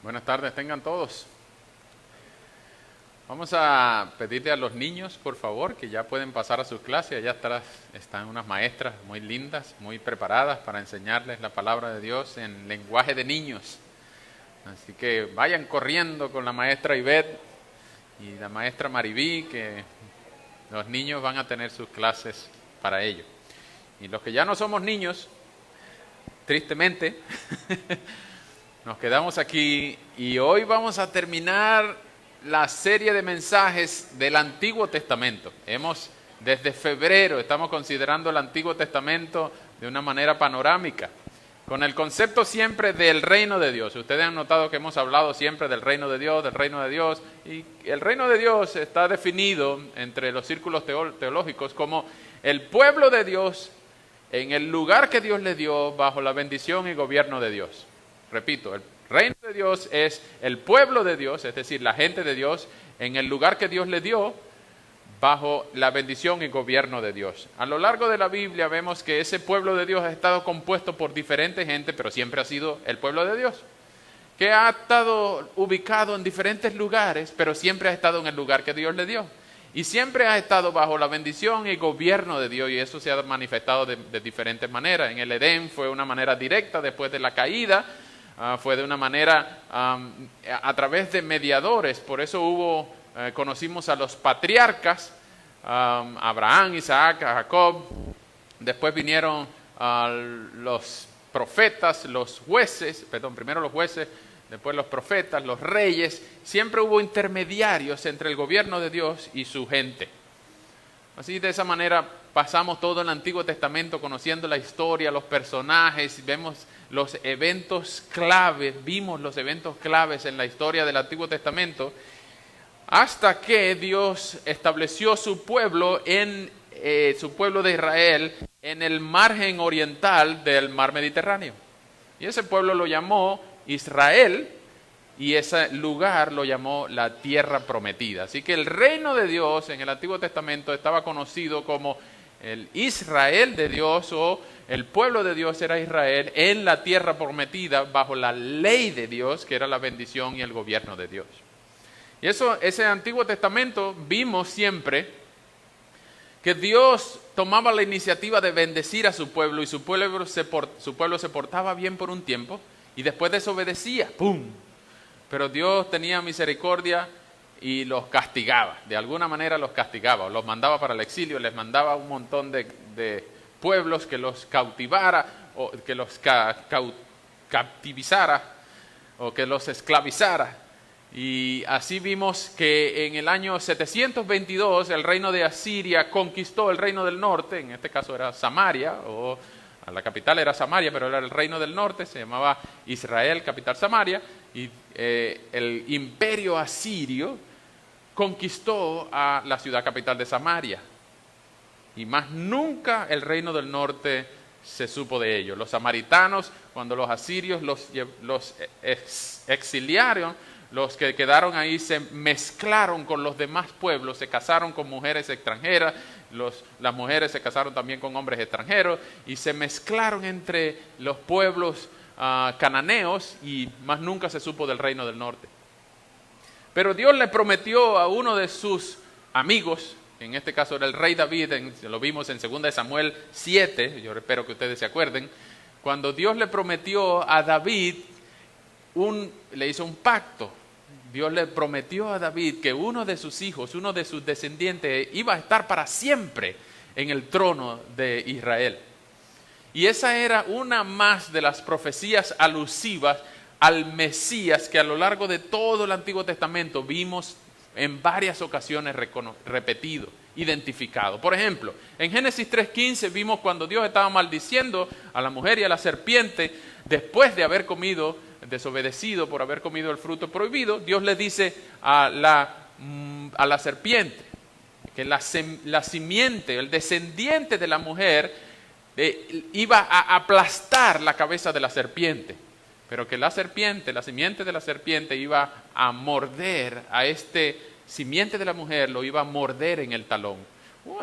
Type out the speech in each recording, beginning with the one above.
Buenas tardes, tengan todos. Vamos a pedirle a los niños, por favor, que ya pueden pasar a sus clases. Allá atrás están unas maestras muy lindas, muy preparadas para enseñarles la palabra de Dios en lenguaje de niños. Así que vayan corriendo con la maestra Ivette y la maestra Maribí, que los niños van a tener sus clases para ello. Y los que ya no somos niños, tristemente, nos quedamos aquí y hoy vamos a terminar la serie de mensajes del Antiguo Testamento. Desde febrero, estamos considerando el Antiguo Testamento de una manera panorámica, con el concepto siempre del reino de Dios. Ustedes han notado que hemos hablado siempre del reino de Dios, y el reino de Dios está definido entre los círculos teológicos como el pueblo de Dios en el lugar que Dios le dio bajo la bendición y gobierno de Dios. Repito, el reino de Dios es el pueblo de Dios, es decir, la gente de Dios, en el lugar que Dios le dio, bajo la bendición y gobierno de Dios. A lo largo de la Biblia vemos que ese pueblo de Dios ha estado compuesto por diferentes gente, pero siempre ha sido el pueblo de Dios, que ha estado ubicado en diferentes lugares, pero siempre ha estado en el lugar que Dios le dio. Y siempre ha estado bajo la bendición y gobierno de Dios, y eso se ha manifestado de diferentes maneras. En el Edén fue una manera directa después de la caída, fue de una manera a través de mediadores. Por eso conocimos a los patriarcas, Abraham, Isaac, Jacob. Después vinieron los profetas, los jueces, primero los jueces, después los profetas, los reyes. Siempre hubo intermediarios entre el gobierno de Dios y su gente. Así, de esa manera pasamos todo el Antiguo Testamento conociendo la historia, los personajes, vemos los eventos claves, vimos los eventos claves en la historia del Antiguo Testamento, hasta que Dios estableció su pueblo su pueblo de Israel en el margen oriental del mar Mediterráneo. Y ese pueblo lo llamó Israel, y ese lugar lo llamó la tierra prometida. Así que el reino de Dios en el Antiguo Testamento estaba conocido como el Israel de Dios, o el pueblo de Dios era Israel en la tierra prometida bajo la ley de Dios, que era la bendición y el gobierno de Dios. Y ese Antiguo Testamento vimos siempre que Dios tomaba la iniciativa de bendecir a su pueblo, y su pueblo se portaba bien por un tiempo y después desobedecía. ¡Pum! Pero Dios tenía misericordia y los castigaba. De alguna manera los castigaba, los mandaba para el exilio, les mandaba un montón de pueblos que los cautivara, o que los captivizara, o que los esclavizara. Y así vimos que en el año 722 el reino de Asiria conquistó el reino del norte. En este caso era Samaria, la capital era Samaria, pero era el reino del norte, se llamaba Israel, capital Samaria. Y el imperio asirio conquistó a la ciudad capital de Samaria. Y más nunca el reino del norte se supo de ello. Los samaritanos, cuando los asirios los exiliaron, los que quedaron ahí se mezclaron con los demás pueblos, se casaron con mujeres extranjeras, las mujeres se casaron también con hombres extranjeros, y se mezclaron entre los pueblos cananeos, y más nunca se supo del reino del norte. Pero Dios le prometió a uno de sus amigos, en este caso era el rey David, lo vimos en 2 Samuel 7, yo espero que ustedes se acuerden, cuando Dios le prometió a David, le hizo un pacto. Dios le prometió a David que uno de sus hijos, uno de sus descendientes, iba a estar para siempre en el trono de Israel. Y esa era una más de las profecías alusivas al Mesías que a lo largo de todo el Antiguo Testamento vimos en varias ocasiones repetido, identificado. Por ejemplo, en Génesis 3:15 vimos cuando Dios estaba maldiciendo a la mujer y a la serpiente después de haber desobedecido por haber comido el fruto prohibido. Dios le dice a la serpiente que la simiente, el descendiente de la mujer iba a aplastar la cabeza de la serpiente, pero que la simiente de la serpiente iba a morder a simiente de la mujer, lo iba a morder en el talón.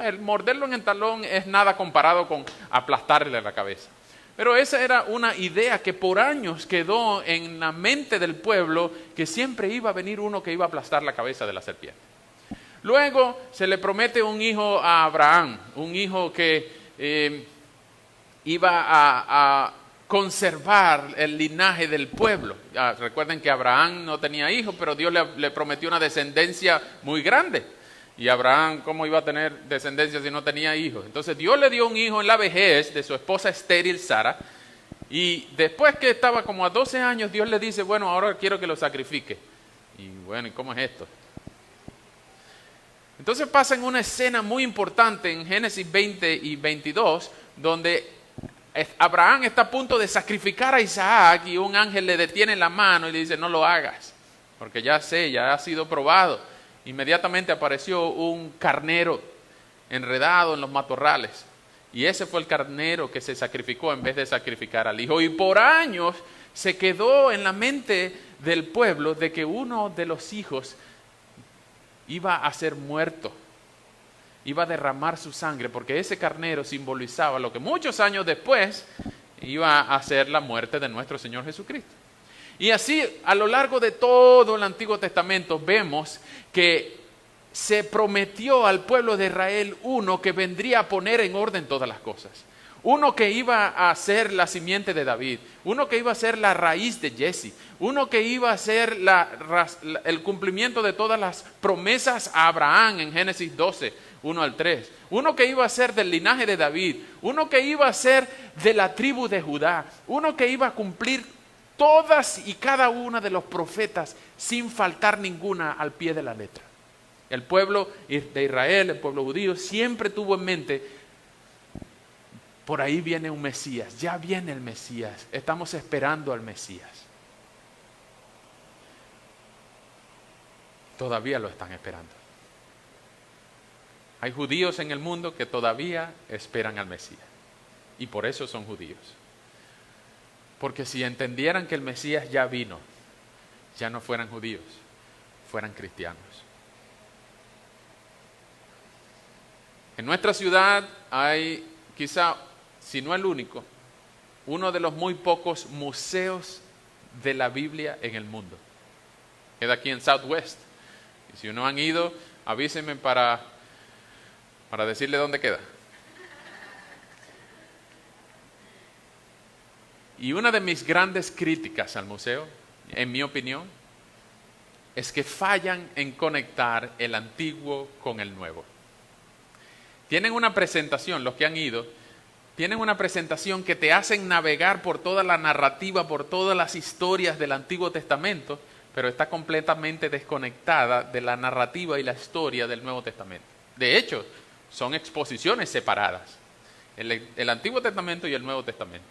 El morderlo en el talón es nada comparado con aplastarle la cabeza. Pero esa era una idea que por años quedó en la mente del pueblo, que siempre iba a venir uno que iba a aplastar la cabeza de la serpiente. Luego se le promete un hijo a Abraham, un hijo que iba a conservar el linaje del pueblo. Recuerden que Abraham no tenía hijos, pero Dios le prometió una descendencia muy grande. Y Abraham, ¿cómo iba a tener descendencia si no tenía hijos? Entonces Dios le dio un hijo en la vejez de su esposa estéril Sara. Y después que estaba como a 12 años, Dios le dice, bueno, ahora quiero que lo sacrifique. Y bueno, ¿y cómo es esto? Entonces pasa en una escena muy importante en Génesis 20 y 22, donde Abraham está a punto de sacrificar a Isaac y un ángel le detiene la mano y le dice, no lo hagas, porque ya ha sido probado. Inmediatamente apareció un carnero enredado en los matorrales. Y ese fue el carnero que se sacrificó en vez de sacrificar al hijo. Y por años se quedó en la mente del pueblo de que uno de los hijos iba a ser muerto. Iba a derramar su sangre, porque ese carnero simbolizaba lo que muchos años después iba a ser la muerte de nuestro Señor Jesucristo. Y así, a lo largo de todo el Antiguo Testamento, vemos que se prometió al pueblo de Israel uno que vendría a poner en orden todas las cosas. Uno que iba a ser la simiente de David, uno que iba a ser la raíz de Jesse, uno que iba a ser el cumplimiento de todas las promesas a Abraham en Génesis 12, 1 al 3. Uno que iba a ser del linaje de David, uno que iba a ser de la tribu de Judá, uno que iba a cumplir todas y cada una de los profetas sin faltar ninguna al pie de la letra. El pueblo de Israel, el pueblo judío, siempre tuvo en mente, por ahí viene un Mesías, ya viene el Mesías, estamos esperando al Mesías. Todavía lo están esperando. Hay judíos en el mundo que todavía esperan al Mesías y por eso son judíos. Porque si entendieran que el Mesías ya vino, ya no fueran judíos, fueran cristianos. En nuestra ciudad hay, quizá, si no el único, uno de los muy pocos museos de la Biblia en el mundo. Queda aquí en Southwest. Y si no han ido, avísenme para decirle dónde queda. Y una de mis grandes críticas al museo, en mi opinión, es que fallan en conectar el antiguo con el nuevo. Tienen una presentación, los que han ido, tienen una presentación que te hacen navegar por toda la narrativa, por todas las historias del Antiguo Testamento, pero está completamente desconectada de la narrativa y la historia del Nuevo Testamento. De hecho, son exposiciones separadas, el Antiguo Testamento y el Nuevo Testamento.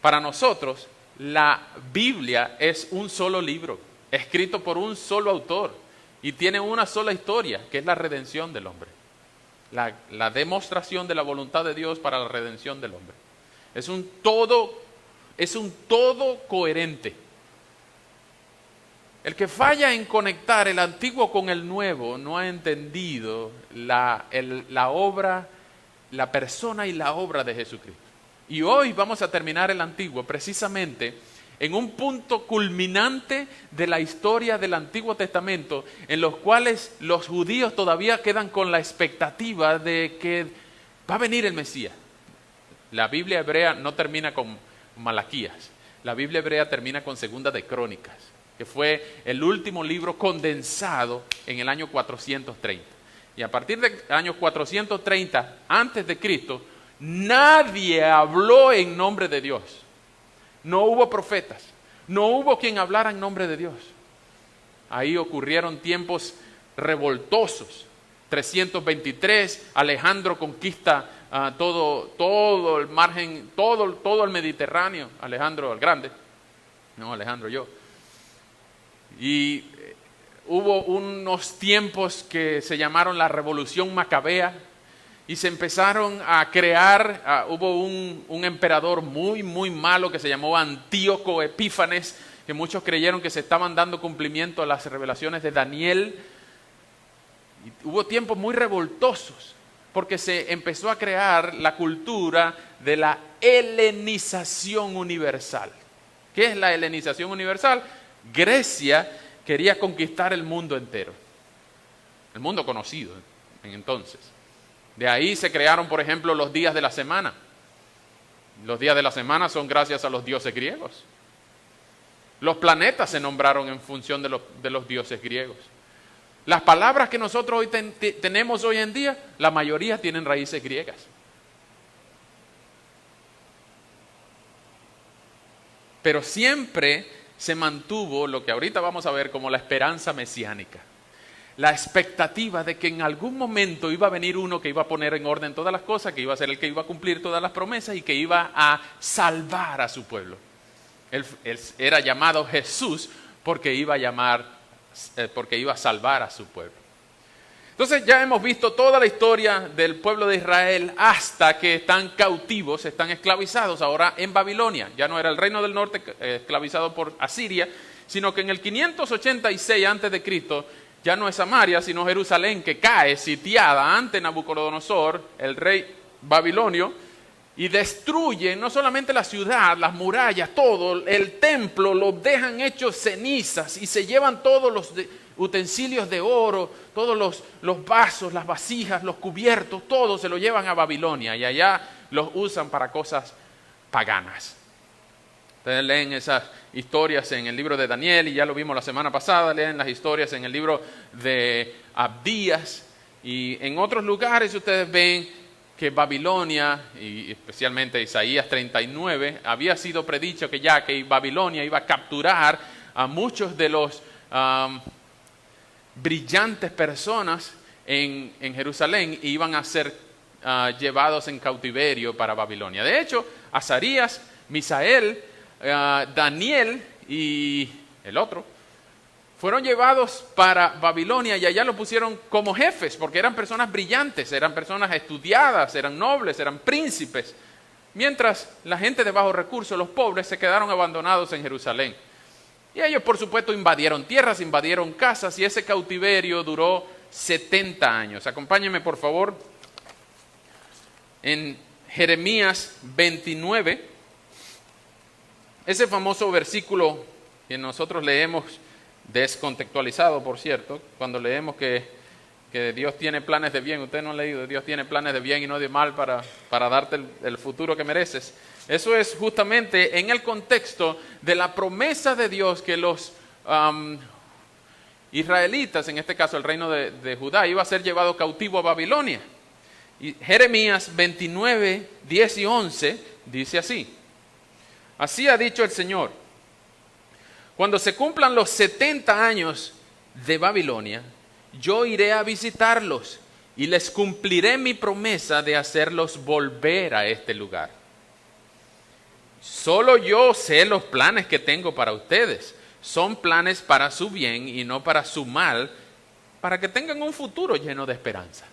Para nosotros, la Biblia es un solo libro, escrito por un solo autor, y tiene una sola historia, que es la redención del hombre. La demostración de la voluntad de Dios para la redención del hombre. Es un todo coherente. El que falla en conectar el antiguo con el nuevo no ha entendido la obra, la persona y la obra de Jesucristo. Y hoy vamos a terminar el antiguo precisamente en un punto culminante de la historia del Antiguo Testamento, en los cuales los judíos todavía quedan con la expectativa de que va a venir el Mesías. La Biblia hebrea no termina con Malaquías, la Biblia hebrea termina con Segunda de Crónicas, que fue el último libro condensado en el año 430. Y a partir del año 430 antes de Cristo, nadie habló en nombre de Dios. No hubo profetas, no hubo quien hablara en nombre de Dios. Ahí ocurrieron tiempos revoltosos. 323, Alejandro conquista todo el margen, todo el Mediterráneo. Alejandro el Grande, no Alejandro yo. Y hubo unos tiempos que se llamaron la Revolución Macabea y se empezaron a crear, hubo un emperador muy malo que se llamó Antíoco Epífanes, que muchos creyeron que se estaban dando cumplimiento a las revelaciones de Daniel. Y hubo tiempos muy revoltosos, porque se empezó a crear la cultura de la helenización universal. ¿Qué es la helenización universal? Grecia quería conquistar el mundo entero, el mundo conocido en entonces. De ahí se crearon, por ejemplo, los días de la semana. Los días de la semana son gracias a los dioses griegos. Los planetas se nombraron en función de los dioses griegos. Las palabras que nosotros hoy tenemos hoy en día, la mayoría tienen raíces griegas. Pero siempre se mantuvo lo que ahorita vamos a ver como la esperanza mesiánica. La expectativa de que en algún momento iba a venir uno que iba a poner en orden todas las cosas, que iba a ser el que iba a cumplir todas las promesas y que iba a salvar a su pueblo. Él era llamado Jesús porque iba a salvar a su pueblo. Entonces ya hemos visto toda la historia del pueblo de Israel hasta que están cautivos, están esclavizados ahora en Babilonia. Ya no era el reino del norte esclavizado por Asiria, sino que en el 586 a.C. ya no es Samaria, sino Jerusalén, que cae sitiada ante Nabucodonosor, el rey babilonio, y destruye no solamente la ciudad, las murallas, todo, el templo, lo dejan hechos cenizas y se llevan todos los utensilios de oro, todos los vasos, las vasijas, los cubiertos, todo se lo llevan a Babilonia y allá los usan para cosas paganas. Ustedes leen esas historias en el libro de Daniel y ya lo vimos la semana pasada, leen las historias en el libro de Abdías y en otros lugares ustedes ven que Babilonia, y especialmente Isaías 39, había sido predicho que Babilonia iba a capturar a muchos de los brillantes personas en Jerusalén y iban a ser llevados en cautiverio para Babilonia. De hecho, Azarías, Misael, Daniel y el otro fueron llevados para Babilonia y allá lo pusieron como jefes porque eran personas brillantes, eran personas estudiadas, eran nobles, eran príncipes. Mientras la gente de bajos recursos, los pobres, se quedaron abandonados en Jerusalén. Y ellos, por supuesto, invadieron tierras, invadieron casas y ese cautiverio duró 70 años. Acompáñenme, por favor, en Jeremías 29, ese famoso versículo que nosotros leemos, descontextualizado, por cierto, cuando leemos que Dios tiene planes de bien. Usted no ha leído, Dios tiene planes de bien y no de mal para darte el futuro que mereces. Eso es justamente en el contexto de la promesa de Dios que los israelitas, en este caso el reino de Judá, iba a ser llevado cautivo a Babilonia. Y Jeremías 29, 10 y 11 dice así: así ha dicho el Señor, cuando se cumplan los 70 años de Babilonia, yo iré a visitarlos y les cumpliré mi promesa de hacerlos volver a este lugar. Solo yo sé los planes que tengo para ustedes. Son planes para su bien y no para su mal, para que tengan un futuro lleno de esperanza.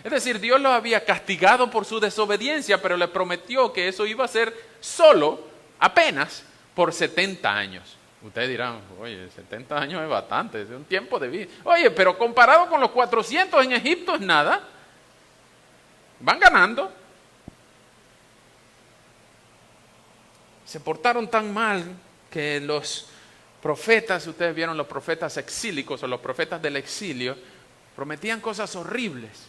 Es decir, Dios los había castigado por su desobediencia, pero les prometió que eso iba a ser solo, apenas, por 70 años. Ustedes dirán, oye, 70 años es bastante, es un tiempo de vida. Oye, pero comparado con los 400 en Egipto es nada. Van ganando. Se portaron tan mal que los profetas, ustedes vieron los profetas exílicos o los profetas del exilio, prometían cosas horribles.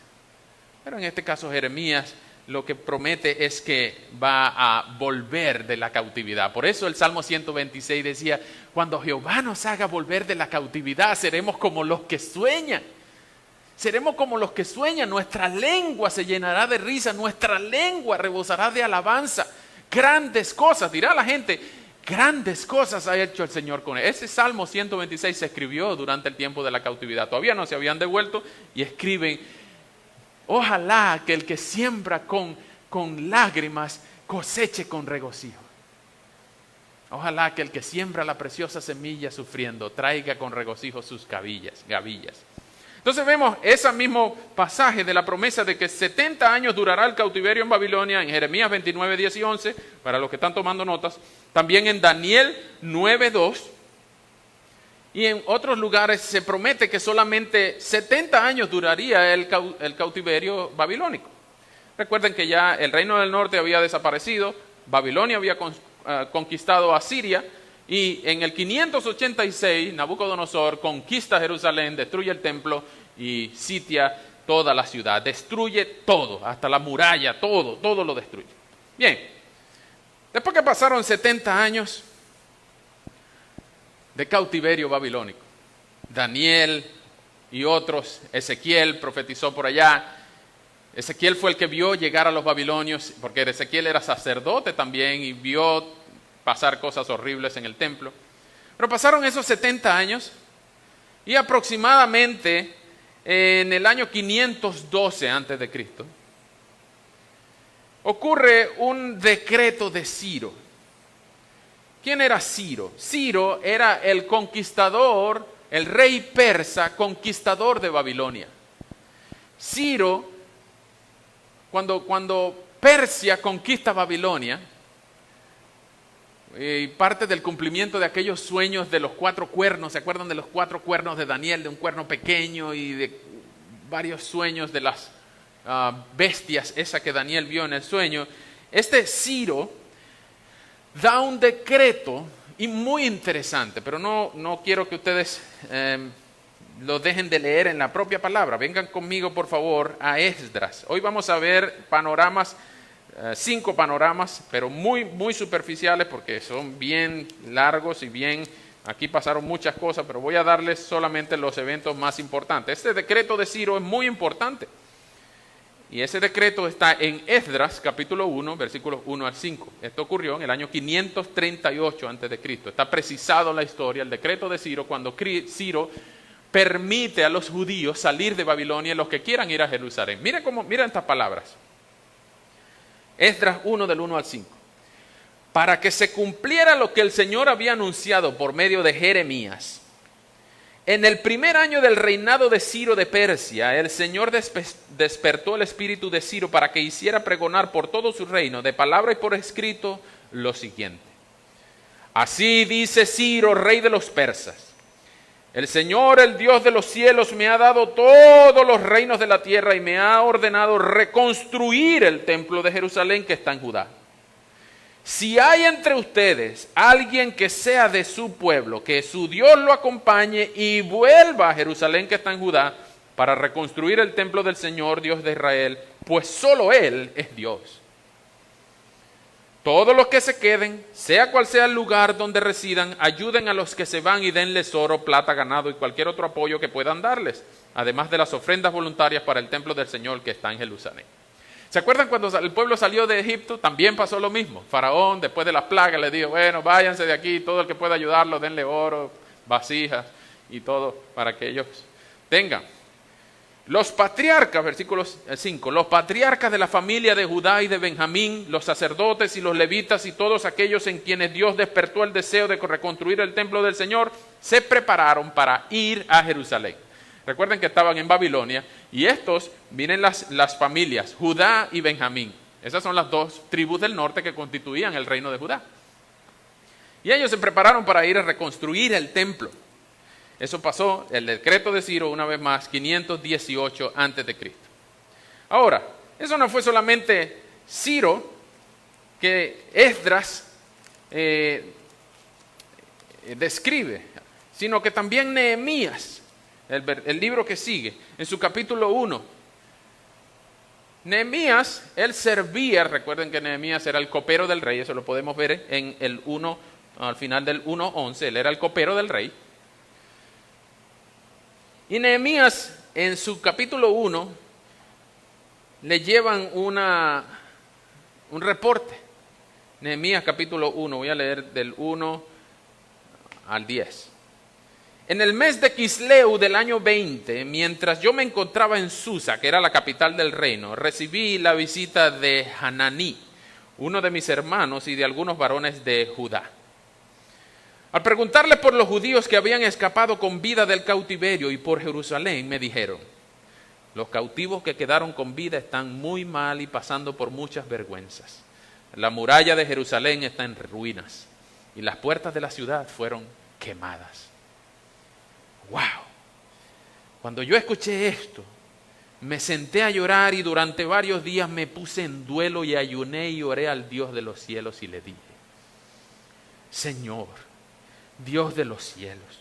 Pero en este caso Jeremías lo que promete es que va a volver de la cautividad. Por eso el Salmo 126 decía, cuando Jehová nos haga volver de la cautividad, seremos como los que sueñan. Seremos como los que sueñan, nuestra lengua se llenará de risa, nuestra lengua rebosará de alabanza. Grandes cosas, dirá la gente, grandes cosas ha hecho el Señor con él. Ese Salmo 126 se escribió durante el tiempo de la cautividad. Todavía no se habían devuelto y escriben, ojalá que el que siembra con lágrimas coseche con regocijo. Ojalá que el que siembra la preciosa semilla sufriendo traiga con regocijo sus gavillas. Entonces vemos ese mismo pasaje de la promesa de que 70 años durará el cautiverio en Babilonia en Jeremías 29, 10 y 11, para los que están tomando notas. También en Daniel 9, 2. Y en otros lugares se promete que solamente 70 años duraría el cautiverio babilónico. Recuerden que ya el reino del norte había desaparecido, Babilonia había conquistado a Siria, y en el 586 Nabucodonosor conquista Jerusalén, destruye el templo y sitia toda la ciudad, destruye todo, hasta la muralla, todo lo destruye. Bien, después que pasaron 70 años de cautiverio babilónico, Daniel y otros, Ezequiel profetizó por allá. Ezequiel fue el que vio llegar a los babilonios, porque Ezequiel era sacerdote también y vio pasar cosas horribles en el templo. Pero pasaron esos 70 años y aproximadamente en el año 512 a.C. ocurre un decreto de Ciro. ¿Quién era Ciro? Ciro era el conquistador, el rey persa conquistador de Babilonia. Ciro, cuando Persia conquista Babilonia, y parte del cumplimiento de aquellos sueños de los 4 cuernos, ¿se acuerdan de los 4 cuernos de Daniel? De un cuerno pequeño y de varios sueños de las bestias, esa que Daniel vio en el sueño. Este Ciro da un decreto, y muy interesante, pero no quiero que ustedes lo dejen de leer en la propia palabra. Vengan conmigo, por favor, a Esdras. Hoy vamos a ver panoramas, 5 panoramas, pero muy superficiales porque son bien largos y aquí pasaron muchas cosas, pero voy a darles solamente los eventos más importantes. Este decreto de Ciro es muy importante. Y ese decreto está en Esdras, capítulo 1, versículos 1 al 5. Esto ocurrió en el año 538 a.C. Está precisado en la historia, el decreto de Ciro, cuando Ciro permite a los judíos salir de Babilonia, los que quieran ir a Jerusalén. Miren estas palabras. Esdras 1, del 1 al 5. Para que se cumpliera lo que el Señor había anunciado por medio de Jeremías. En el primer año del reinado de Ciro de Persia, el Señor despertó el espíritu de Ciro para que hiciera pregonar por todo su reino, de palabra y por escrito, lo siguiente. Así dice Ciro, rey de los persas. El Señor, el Dios de los cielos, me ha dado todos los reinos de la tierra y me ha ordenado reconstruir el templo de Jerusalén que está en Judá. Si hay entre ustedes alguien que sea de su pueblo, que su Dios lo acompañe y vuelva a Jerusalén que está en Judá para reconstruir el templo del Señor, Dios de Israel, pues solo Él es Dios. Todos los que se queden, sea cual sea el lugar donde residan, ayuden a los que se van y denles oro, plata, ganado y cualquier otro apoyo que puedan darles, además de las ofrendas voluntarias para el templo del Señor que está en Jerusalén. ¿Se acuerdan cuando el pueblo salió de Egipto? También pasó lo mismo. Faraón, después de las plagas, le dijo, bueno, váyanse de aquí, todo el que pueda ayudarlos, denle oro, vasijas y todo para que ellos tengan. Los patriarcas, versículo 5, los patriarcas de la familia de Judá y de Benjamín, los sacerdotes y los levitas y todos aquellos en quienes Dios despertó el deseo de reconstruir el templo del Señor, se prepararon para ir a Jerusalén. Recuerden que estaban en Babilonia y estos, miren las familias, Judá y Benjamín. Esas son las 2 tribus del norte que constituían el reino de Judá. Y ellos se prepararon para ir a reconstruir el templo. Eso pasó, el decreto de Ciro, una vez más, 518 a.C. Ahora, eso no fue solamente Ciro, que Esdras describe, sino que también Nehemías. El libro que sigue, en su capítulo 1. Nehemías, él servía, recuerden que Nehemías era el copero del rey, eso lo podemos ver en el 1, al final del 1:11, él era el copero del rey. Y Nehemías, en su capítulo 1, le llevan un reporte. Nehemías capítulo 1, voy a leer del 1 al 10. En el mes de Quisleu del año 20, mientras yo me encontraba en Susa, que era la capital del reino, recibí la visita de Hananí, uno de mis hermanos y de algunos varones de Judá. Al preguntarle por los judíos que habían escapado con vida del cautiverio y por Jerusalén, me dijeron, los cautivos que quedaron con vida están muy mal y pasando por muchas vergüenzas. La muralla de Jerusalén está en ruinas y las puertas de la ciudad fueron quemadas. ¡Wow! Cuando yo escuché esto, Me senté a llorar y durante varios días me puse en duelo y ayuné y oré al Dios de los cielos y le dije: Señor, Dios de los cielos,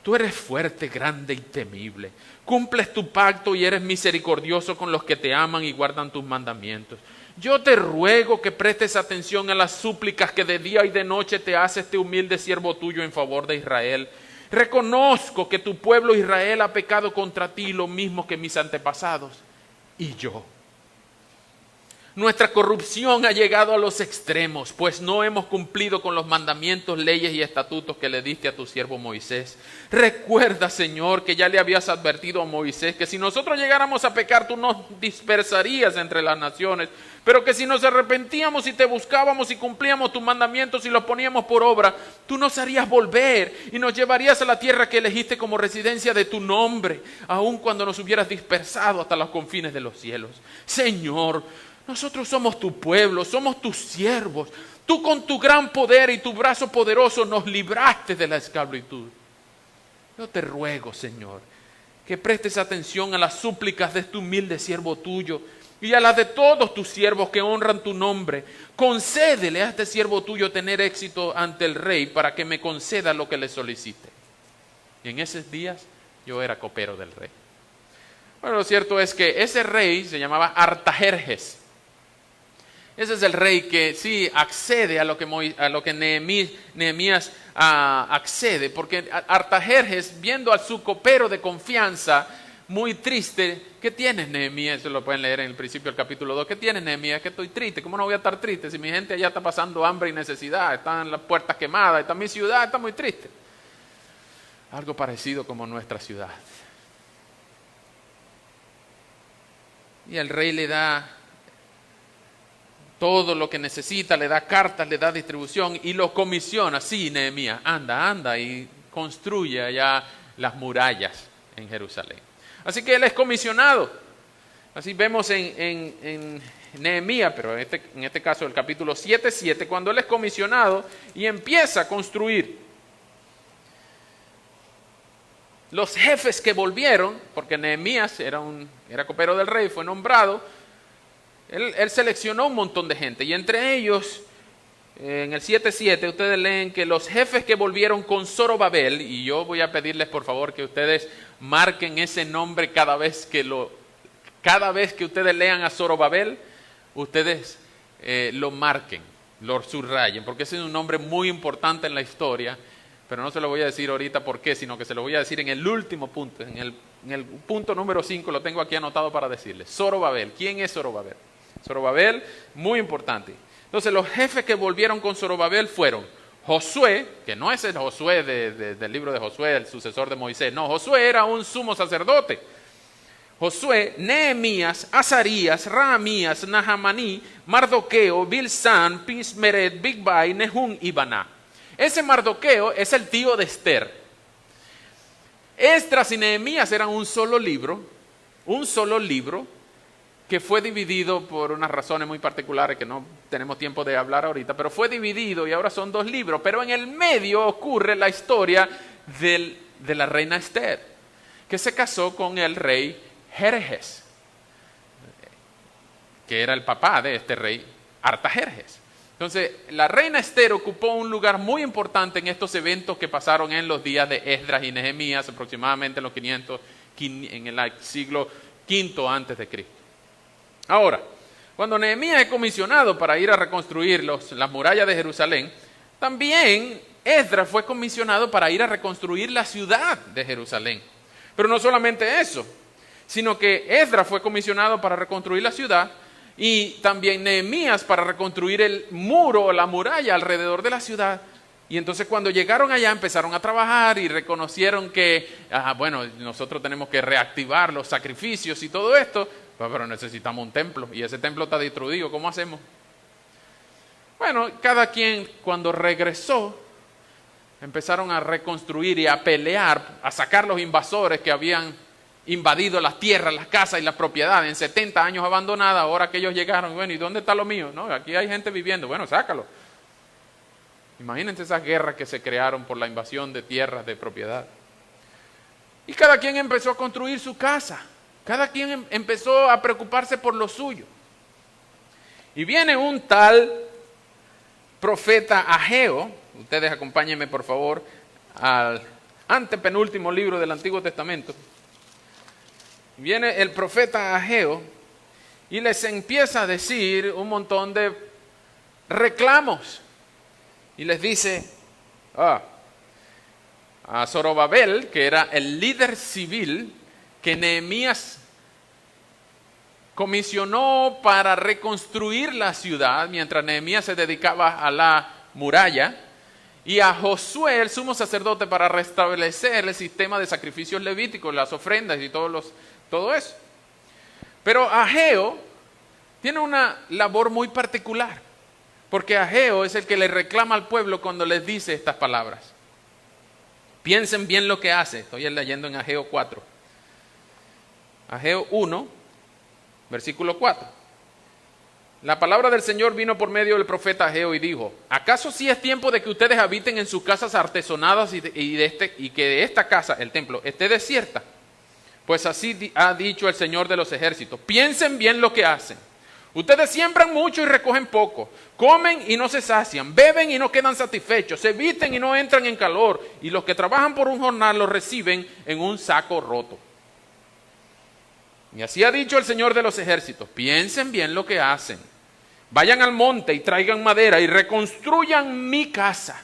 tú eres fuerte, grande y temible. Cumples tu pacto y eres misericordioso con los que te aman y guardan tus mandamientos. Yo te ruego que prestes atención a las súplicas que de día y de noche te hace este humilde siervo tuyo en favor de Israel. Reconozco que tu pueblo Israel ha pecado contra ti lo mismo que mis antepasados y yo. Nuestra corrupción ha llegado a los extremos, pues no hemos cumplido con los mandamientos, leyes y estatutos que le diste a tu siervo Moisés. Recuerda, Señor, que ya le habías advertido a Moisés que si nosotros llegáramos a pecar, tú nos dispersarías entre las naciones, pero que si nos arrepentíamos y te buscábamos y cumplíamos tus mandamientos y los poníamos por obra, tú nos harías volver y nos llevarías a la tierra que elegiste como residencia de tu nombre, aun cuando nos hubieras dispersado hasta los confines de los cielos. Señor, nosotros somos tu pueblo, somos tus siervos. Tú con tu gran poder y tu brazo poderoso nos libraste de la esclavitud. Yo te ruego, Señor, que prestes atención a las súplicas de este humilde siervo tuyo y a las de todos tus siervos que honran tu nombre. Concédele a este siervo tuyo tener éxito ante el rey para que me conceda lo que le solicite. Y en esos días yo era copero del rey. Bueno, lo cierto es que ese rey se llamaba Artajerjes. Ese es el rey que sí accede a lo que Nehemías accede, porque Artajerjes, viendo a su copero de confianza muy triste, ¿qué tienes, Nehemías? Eso lo pueden leer en el principio del capítulo 2. ¿Qué tienes, Nehemías? Que estoy triste. ¿Cómo no voy a estar triste si mi gente allá está pasando hambre y necesidad? Están las puertas quemadas, está mi ciudad, está muy triste. Algo parecido como nuestra ciudad. Y el rey le da todo lo que necesita, le da cartas, le da distribución y lo comisiona. Sí, Nehemías, anda y construye allá las murallas en Jerusalén. Así que él es comisionado. Así vemos en Nehemías, pero en este caso el capítulo 7:7, cuando él es comisionado y empieza a construir. Los jefes que volvieron, porque Nehemías era copero del rey, fue nombrado. Él seleccionó un montón de gente y entre ellos, en el 7:7, ustedes leen que los jefes que volvieron con Zorobabel, y yo voy a pedirles por favor que ustedes marquen ese nombre cada vez que ustedes lean a Zorobabel, ustedes lo marquen, lo subrayen, porque ese es un nombre muy importante en la historia, pero no se lo voy a decir ahorita por qué, sino que se lo voy a decir en el último punto, en el punto número 5, lo tengo aquí anotado para decirles. Zorobabel, ¿quién es Zorobabel? Zorobabel, muy importante. Entonces los jefes que volvieron con Zorobabel fueron Josué, que no es el Josué del libro de Josué, el sucesor de Moisés. No, Josué era un sumo sacerdote. Josué, Nehemías, Azarías, Rahamías, Nahamaní, Mardoqueo, Bilsán, Pismeret, Bigbai, Nehum y Baná. Ese Mardoqueo es el tío de Esther. Esdras y Nehemías eran un solo libro que fue dividido por unas razones muy particulares que no tenemos tiempo de hablar ahorita, pero fue dividido y ahora son 2 libros, pero en el medio ocurre la historia de la reina Esther, que se casó con el rey Jerjes, que era el papá de este rey Artajerjes. Entonces, la reina Esther ocupó un lugar muy importante en estos eventos que pasaron en los días de Esdras y Nehemías, aproximadamente en el siglo V antes de Cristo. Ahora, cuando Nehemías es comisionado para ir a reconstruir las murallas de Jerusalén, también Esdras fue comisionado para ir a reconstruir la ciudad de Jerusalén. Pero no solamente eso, sino que Esdras fue comisionado para reconstruir la ciudad y también Nehemías para reconstruir el muro o la muralla alrededor de la ciudad. Y entonces cuando llegaron allá empezaron a trabajar y reconocieron que, nosotros tenemos que reactivar los sacrificios y todo esto, pero necesitamos un templo y ese templo está destruido, ¿cómo hacemos? Bueno, cada quien cuando regresó empezaron a reconstruir y a pelear, a sacar los invasores que habían invadido las tierras, las casas y las propiedades en 70 años abandonadas. Ahora que ellos llegaron, bueno, ¿y dónde está lo mío? No, aquí hay gente viviendo, bueno, sácalo. Imagínense esas guerras que se crearon por la invasión de tierras de propiedad. Y cada quien empezó a construir su casa. Cada quien empezó a preocuparse por lo suyo. Y viene un tal profeta Ageo. Ustedes acompáñenme por favor al antepenúltimo libro del Antiguo Testamento. Viene el profeta Ageo y les empieza a decir un montón de reclamos. Y les dice a Zorobabel, que era el líder civil que Nehemías comisionó para reconstruir la ciudad mientras Nehemías se dedicaba a la muralla, y a Josué, el sumo sacerdote, para restablecer el sistema de sacrificios levíticos, las ofrendas y todo eso. Pero Ageo tiene una labor muy particular, porque Ageo es el que le reclama al pueblo cuando les dice estas palabras. Piensen bien lo que hace. Estoy leyendo en Ageo 4. Ageo 1, versículo 4. La palabra del Señor vino por medio del profeta Ageo y dijo: ¿acaso sí es tiempo de que ustedes habiten en sus casas artesonadas y que de esta casa, el templo, esté desierta? Pues así ha dicho el Señor de los ejércitos. Piensen bien lo que hacen. Ustedes siembran mucho y recogen poco, comen y no se sacian, beben y no quedan satisfechos, se visten y no entran en calor, y los que trabajan por un jornal los reciben en un saco roto. Y así ha dicho el Señor de los ejércitos: piensen bien lo que hacen. Vayan al monte y traigan madera y reconstruyan mi casa.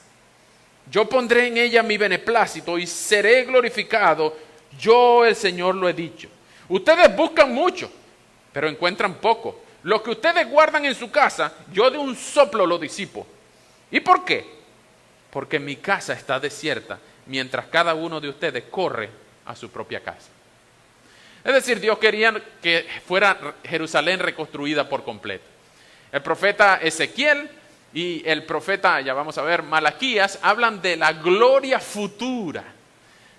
Yo pondré en ella mi beneplácito y seré glorificado. Yo, el Señor, lo he dicho. Ustedes buscan mucho, pero encuentran poco. Lo que ustedes guardan en su casa, yo de un soplo lo disipo. ¿Y por qué? Porque mi casa está desierta, mientras cada uno de ustedes corre a su propia casa. Es decir, Dios quería que fuera Jerusalén reconstruida por completo. El profeta Ezequiel y el profeta, ya vamos a ver, Malaquías, hablan de la gloria futura,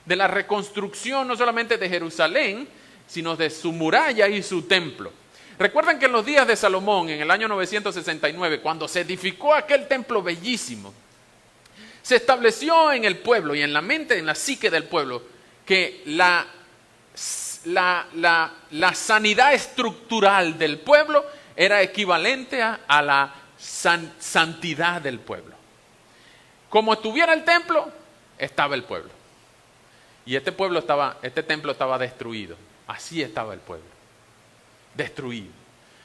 de la reconstrucción no solamente de Jerusalén, sino de su muralla y su templo. Recuerden que en los días de Salomón, en el año 969, cuando se edificó aquel templo bellísimo, se estableció en el pueblo y en la mente, en la psique del pueblo, que la sanidad estructural del pueblo era equivalente a la santidad del pueblo. Como estuviera el templo, estaba el pueblo. Y este templo estaba destruido. Así estaba el pueblo, destruido.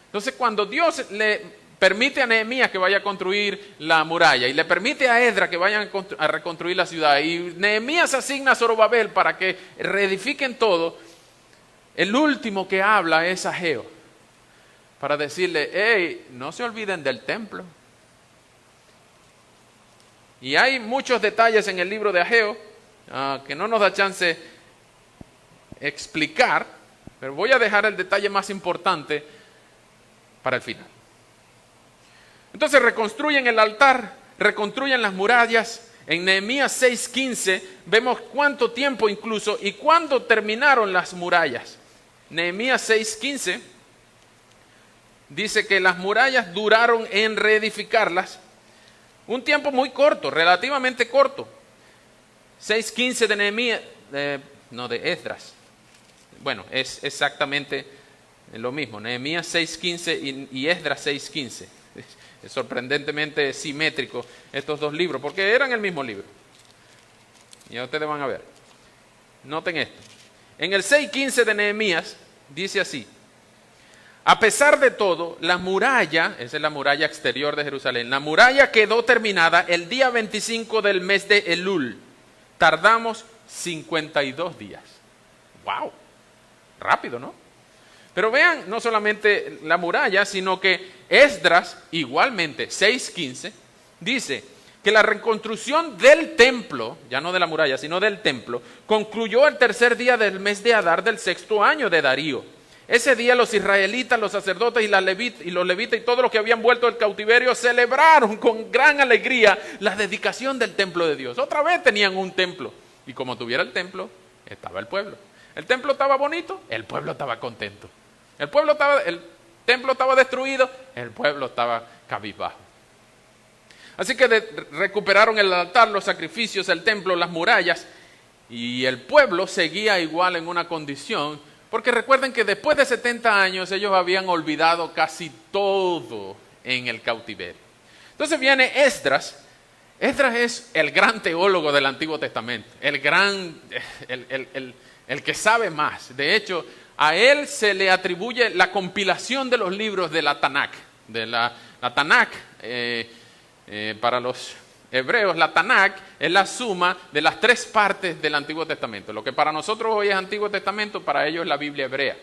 Entonces, cuando Dios le permite a Nehemías que vaya a construir la muralla y le permite a Esdras que vayan a reconstruir la ciudad, y Nehemías asigna a Zorobabel para que reedifiquen todo, el último que habla es Ageo, para decirle: hey, no se olviden del templo. Y hay muchos detalles en el libro de Ageo que no nos da chance explicar, pero voy a dejar el detalle más importante para el final. Entonces reconstruyen el altar, reconstruyen las murallas. En Nehemías 6:15 vemos cuánto tiempo incluso y cuándo terminaron las murallas. Nehemías 6:15 dice que las murallas duraron en reedificarlas un tiempo muy corto, relativamente corto. 6:15 de Nehemías, de Esdras. Bueno, es exactamente lo mismo. Nehemías 6:15 y Esdras 6:15. Es sorprendentemente simétrico estos dos libros, porque eran el mismo libro. Ya ustedes van a ver. Noten esto. En el 6:15 de Nehemías dice así: a pesar de todo, la muralla, esa es la muralla exterior de Jerusalén, la muralla quedó terminada el día 25 del mes de Elul. Tardamos 52 días. ¡Wow! Rápido, ¿no? Pero vean, no solamente la muralla, sino que Esdras, igualmente, 6:15, dice que la reconstrucción del templo, ya no de la muralla, sino del templo, concluyó el tercer día del mes de Adar del 6º año de Darío. Ese día los israelitas, los sacerdotes y los levitas y todos los que habían vuelto del cautiverio celebraron con gran alegría la dedicación del templo de Dios. Otra vez tenían un templo, y como tuviera el templo, estaba el pueblo. El templo estaba bonito, el pueblo estaba contento. El templo estaba destruido, el pueblo estaba cabizbajo. Así que recuperaron el altar, los sacrificios, el templo, las murallas, y el pueblo seguía igual en una condición Porque recuerden que después de 70 años ellos habían olvidado casi todo en el cautiverio. Entonces viene Esdras. Esdras es el gran teólogo del Antiguo Testamento, el que sabe más. De hecho, a él se le atribuye la compilación de los libros de la Tanakh. La Tanakh, para los hebreos, la Tanakh es la suma de las 3 partes del Antiguo Testamento. Lo que para nosotros hoy es Antiguo Testamento, para ellos es la Biblia hebrea.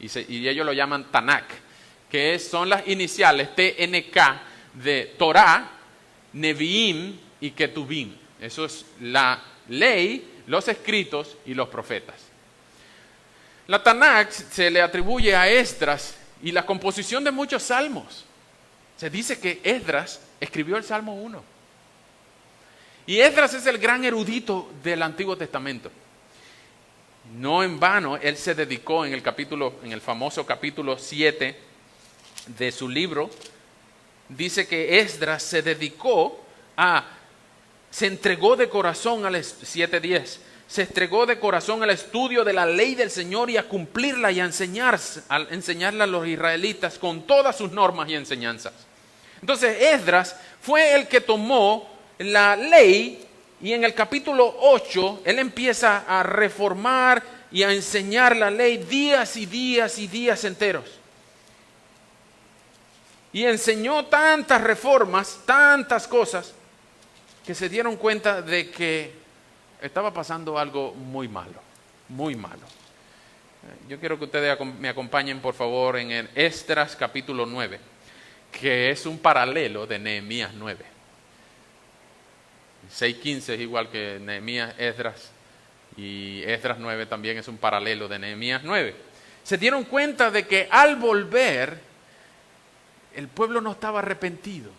Y ellos lo llaman Tanakh, que son las iniciales TNK de Torah, Neviim y Ketuvim. Eso es la ley, los escritos y los profetas. La Tanakh se le atribuye a Esdras y la composición de muchos salmos. Se dice que Esdras escribió el Salmo 1. Y Esdras es el gran erudito del Antiguo Testamento. No en vano, él se dedicó en el famoso capítulo 7 de su libro, dice que Esdras se entregó de corazón al 7:10, se entregó de corazón al estudio de la ley del Señor y a cumplirla y a enseñarla a los israelitas con todas sus normas y enseñanzas. Entonces Esdras fue el que tomó la ley y en el capítulo 8 él empieza a reformar y a enseñar la ley días y días y días enteros. Y enseñó tantas reformas, tantas cosas, que se dieron cuenta de que estaba pasando algo muy malo, muy malo. Yo quiero que ustedes me acompañen, por favor, en el Esdras capítulo 9, que es un paralelo de Nehemías 9. 6:15 es igual que Nehemías, Esdras, y Esdras 9 también es un paralelo de Nehemías 9. Se dieron cuenta de que al volver, el pueblo no estaba arrepentido,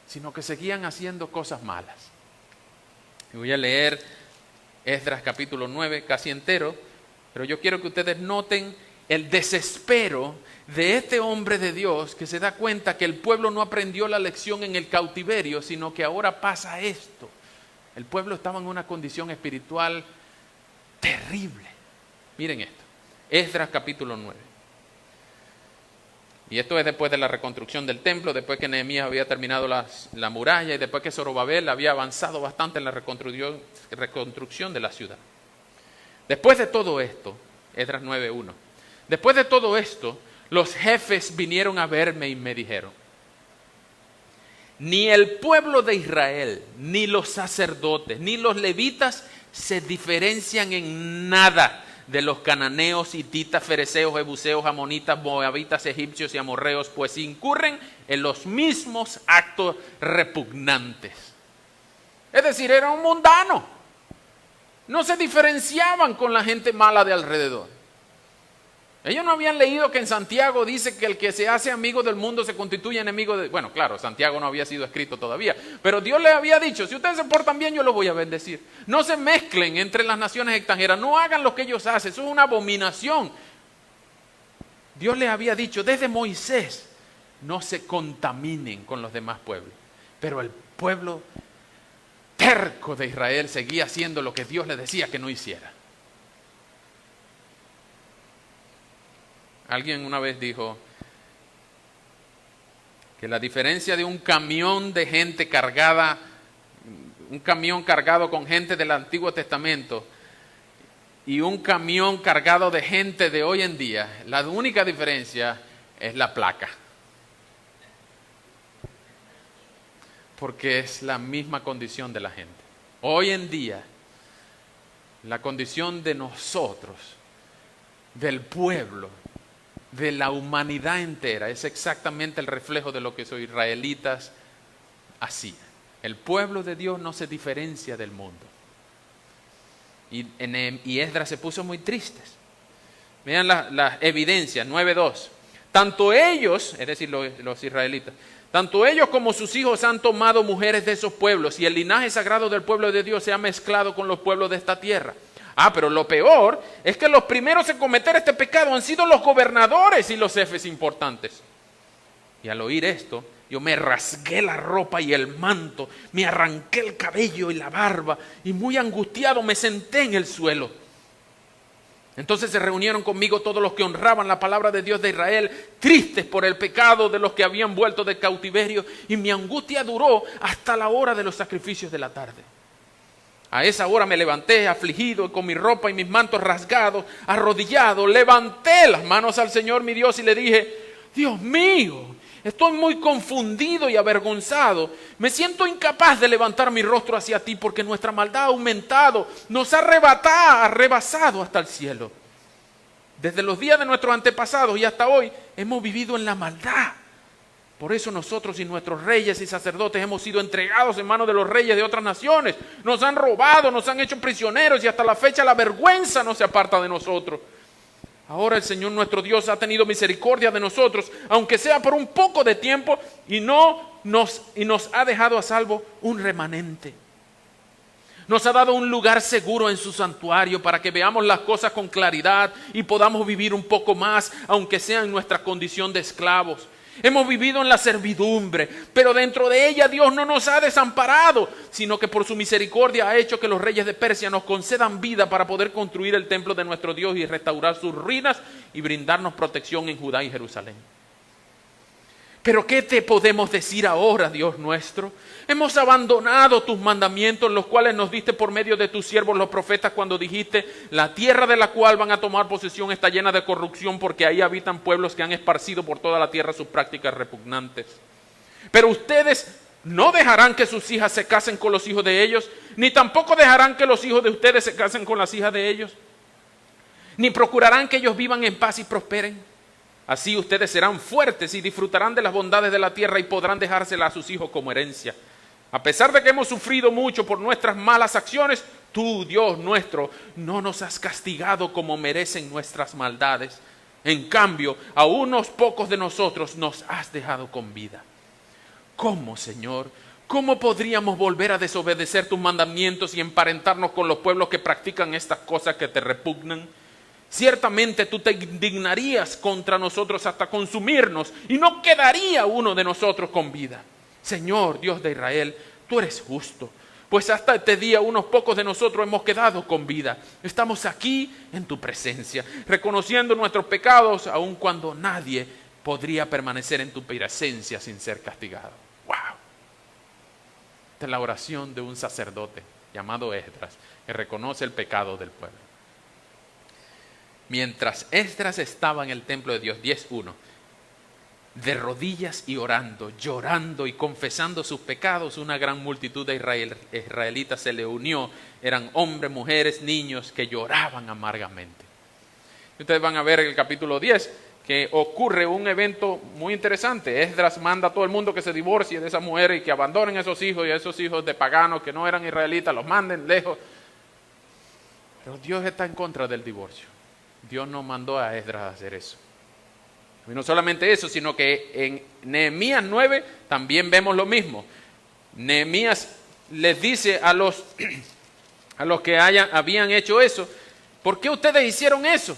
sino que seguían haciendo cosas malas. Y voy a leer Esdras capítulo 9 casi entero, pero yo quiero que ustedes noten el desespero de este hombre de Dios que se da cuenta que el pueblo no aprendió la lección en el cautiverio, sino que ahora pasa esto. El pueblo estaba en una condición espiritual terrible. Miren esto, Esdras capítulo 9. Y esto es después de la reconstrucción del templo, después que Nehemías había terminado la muralla y después que Zorobabel había avanzado bastante en la reconstrucción de la ciudad. Después de todo esto, Esdras 9:1, después de todo esto, los jefes vinieron a verme y me dijeron: ni el pueblo de Israel, ni los sacerdotes, ni los levitas se diferencian en nada de los cananeos, hititas, fereceos, jebuseos, amonitas, moabitas, egipcios y amorreos, pues incurren en los mismos actos repugnantes. Es decir, era un mundano. No se diferenciaban con la gente mala de alrededor. Ellos no habían leído que en Santiago dice que el que se hace amigo del mundo se constituye enemigo de... Bueno, claro, Santiago no había sido escrito todavía, pero Dios les había dicho: si ustedes se portan bien, yo los voy a bendecir. No se mezclen entre las naciones extranjeras, no hagan lo que ellos hacen, eso es una abominación. Dios les había dicho desde Moisés: no se contaminen con los demás pueblos. Pero el pueblo terco de Israel seguía haciendo lo que Dios les decía que no hiciera. Alguien una vez dijo que la diferencia de un camión de gente cargada, un camión cargado con gente del Antiguo Testamento y un camión cargado de gente de hoy en día, la única diferencia es la placa. Porque es la misma condición de la gente. Hoy en día, la condición de nosotros, del pueblo, de la humanidad entera, es exactamente el reflejo de lo que los israelitas hacían. El pueblo de Dios no se diferencia del mundo. Y Esdras se puso muy tristes. Vean las evidencias, 9:2. Tanto ellos, es decir, los israelitas, tanto ellos como sus hijos han tomado mujeres de esos pueblos, y el linaje sagrado del pueblo de Dios se ha mezclado con los pueblos de esta tierra. Pero lo peor es que los primeros en cometer este pecado han sido los gobernadores y los jefes importantes. Y al oír esto, yo me rasgué la ropa y el manto, me arranqué el cabello y la barba, y muy angustiado me senté en el suelo. Entonces se reunieron conmigo todos los que honraban la palabra de Dios de Israel, tristes por el pecado de los que habían vuelto del cautiverio, y mi angustia duró hasta la hora de los sacrificios de la tarde. A esa hora me levanté afligido, con mi ropa y mis mantos rasgados, arrodillado, levanté las manos al Señor mi Dios y le dije: Dios mío, estoy muy confundido y avergonzado. Me siento incapaz de levantar mi rostro hacia ti porque nuestra maldad ha aumentado, nos ha rebasado hasta el cielo. Desde los días de nuestros antepasados y hasta hoy hemos vivido en la maldad. Por eso nosotros y nuestros reyes y sacerdotes hemos sido entregados en manos de los reyes de otras naciones. Nos han robado, nos han hecho prisioneros y hasta la fecha la vergüenza no se aparta de nosotros. Ahora el Señor nuestro Dios ha tenido misericordia de nosotros, aunque sea por un poco de tiempo, y nos ha dejado a salvo un remanente. Nos ha dado un lugar seguro en su santuario para que veamos las cosas con claridad y podamos vivir un poco más, aunque sea en nuestra condición de esclavos. Hemos vivido en la servidumbre, pero dentro de ella Dios no nos ha desamparado, sino que por su misericordia ha hecho que los reyes de Persia nos concedan vida para poder construir el templo de nuestro Dios y restaurar sus ruinas y brindarnos protección en Judá y Jerusalén. Pero ¿qué te podemos decir ahora, Dios nuestro? Hemos abandonado tus mandamientos, los cuales nos diste por medio de tus siervos los profetas, cuando dijiste: la tierra de la cual van a tomar posesión está llena de corrupción, porque ahí habitan pueblos que han esparcido por toda la tierra sus prácticas repugnantes. Pero ustedes no dejarán que sus hijas se casen con los hijos de ellos, ni tampoco dejarán que los hijos de ustedes se casen con las hijas de ellos, ni procurarán que ellos vivan en paz y prosperen. Así ustedes serán fuertes y disfrutarán de las bondades de la tierra y podrán dejársela a sus hijos como herencia. A pesar de que hemos sufrido mucho por nuestras malas acciones, tú, Dios nuestro, no nos has castigado como merecen nuestras maldades. En cambio, a unos pocos de nosotros nos has dejado con vida. ¿Cómo, Señor? ¿Cómo podríamos volver a desobedecer tus mandamientos y emparentarnos con los pueblos que practican estas cosas que te repugnan? Ciertamente tú te indignarías contra nosotros hasta consumirnos, y no quedaría uno de nosotros con vida. Señor, Dios de Israel, tú eres justo, pues hasta este día unos pocos de nosotros hemos quedado con vida. Estamos aquí en tu presencia, reconociendo nuestros pecados, aun cuando nadie podría permanecer en tu presencia sin ser castigado. ¡Wow! Esta es la oración de un sacerdote llamado Esdras, que reconoce el pecado del pueblo. Mientras Esdras estaba en el templo de Dios, 10:1, de rodillas y orando, llorando y confesando sus pecados, una gran multitud de israelitas se le unió. Eran hombres, mujeres, niños que lloraban amargamente. Ustedes van a ver en el capítulo 10 que ocurre un evento muy interesante. Esdras manda a todo el mundo que se divorcie de esa mujer y que abandonen a esos hijos, y a esos hijos de paganos que no eran israelitas los manden lejos. Pero Dios está en contra del divorcio. Dios no mandó a Esdras a hacer eso. Y no solamente eso, sino que en Nehemías 9 también vemos lo mismo. Nehemías les dice a los que habían hecho eso: ¿por qué ustedes hicieron eso?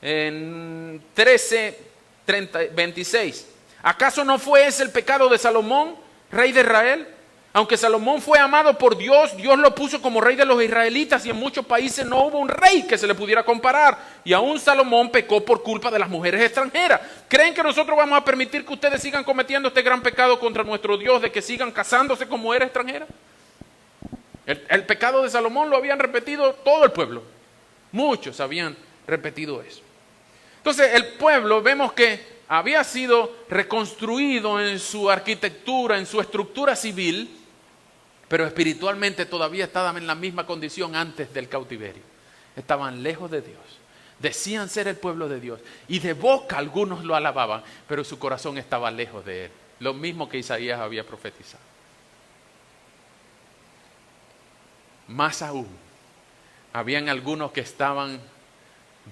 En 13:26. ¿Acaso no fue ese el pecado de Salomón, rey de Israel? Aunque Salomón fue amado por Dios, Dios lo puso como rey de los israelitas, y en muchos países no hubo un rey que se le pudiera comparar. Y aún Salomón pecó por culpa de las mujeres extranjeras. ¿Creen que nosotros vamos a permitir que ustedes sigan cometiendo este gran pecado contra nuestro Dios, de que sigan casándose con mujeres extranjeras? El pecado de Salomón lo habían repetido todo el pueblo. Muchos habían repetido eso. Entonces el pueblo, vemos que había sido reconstruido en su arquitectura, en su estructura civil, pero espiritualmente todavía estaban en la misma condición antes del cautiverio. Estaban lejos de Dios. Decían ser el pueblo de Dios, y de boca algunos lo alababan, pero su corazón estaba lejos de él. Lo mismo que Isaías había profetizado. Más aún, habían algunos que estaban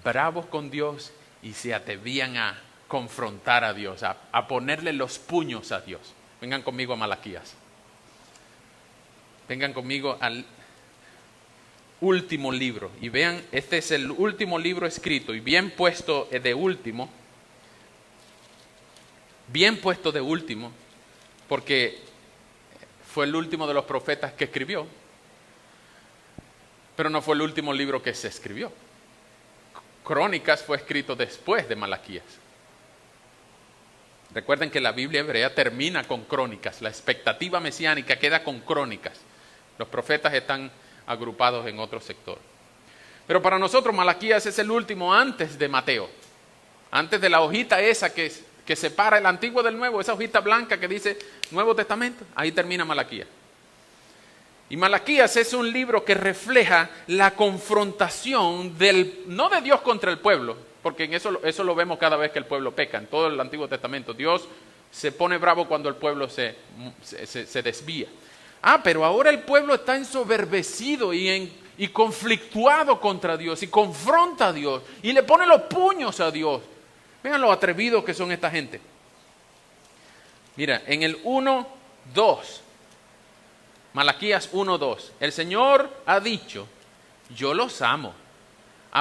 bravos con Dios y se atrevían a confrontar a Dios, a ponerle los puños a Dios. Vengan conmigo a Malaquías. Vengan conmigo al último libro y vean, este es el último libro escrito, y bien puesto de último, porque fue el último de los profetas que escribió, pero no fue el último libro que se escribió. Crónicas fue escrito después de Malaquías. Recuerden que la Biblia hebrea termina con Crónicas. La expectativa mesiánica queda con Crónicas. Los profetas están agrupados en otro sector. Pero para nosotros Malaquías es el último antes de Mateo. Antes de la hojita esa que separa el Antiguo del Nuevo, esa hojita blanca que dice Nuevo Testamento, ahí termina Malaquías. Y Malaquías es un libro que refleja la confrontación no de Dios contra el pueblo, porque en eso lo vemos cada vez que el pueblo peca, en todo el Antiguo Testamento. Dios se pone bravo cuando el pueblo se desvía. Pero ahora el pueblo está ensoberbecido y conflictuado contra Dios y confronta a Dios y le pone los puños a Dios. Vean lo atrevidos que son esta gente. Mira, en el 1:2, Malaquías 1:2, el Señor ha dicho, yo los amo.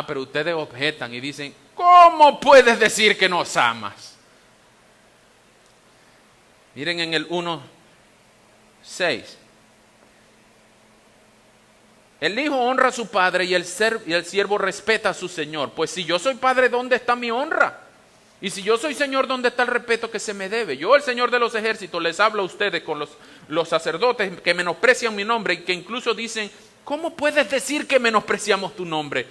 Pero ustedes objetan y dicen, ¿cómo puedes decir que nos amas? Miren en el 1:6. El hijo honra a su padre y el siervo respeta a su señor. Pues si yo soy padre, ¿dónde está mi honra? Y si yo soy señor, ¿dónde está el respeto que se me debe? Yo, el Señor de los ejércitos, les hablo a ustedes con los sacerdotes que menosprecian mi nombre y que incluso dicen, ¿cómo puedes decir que menospreciamos tu nombre?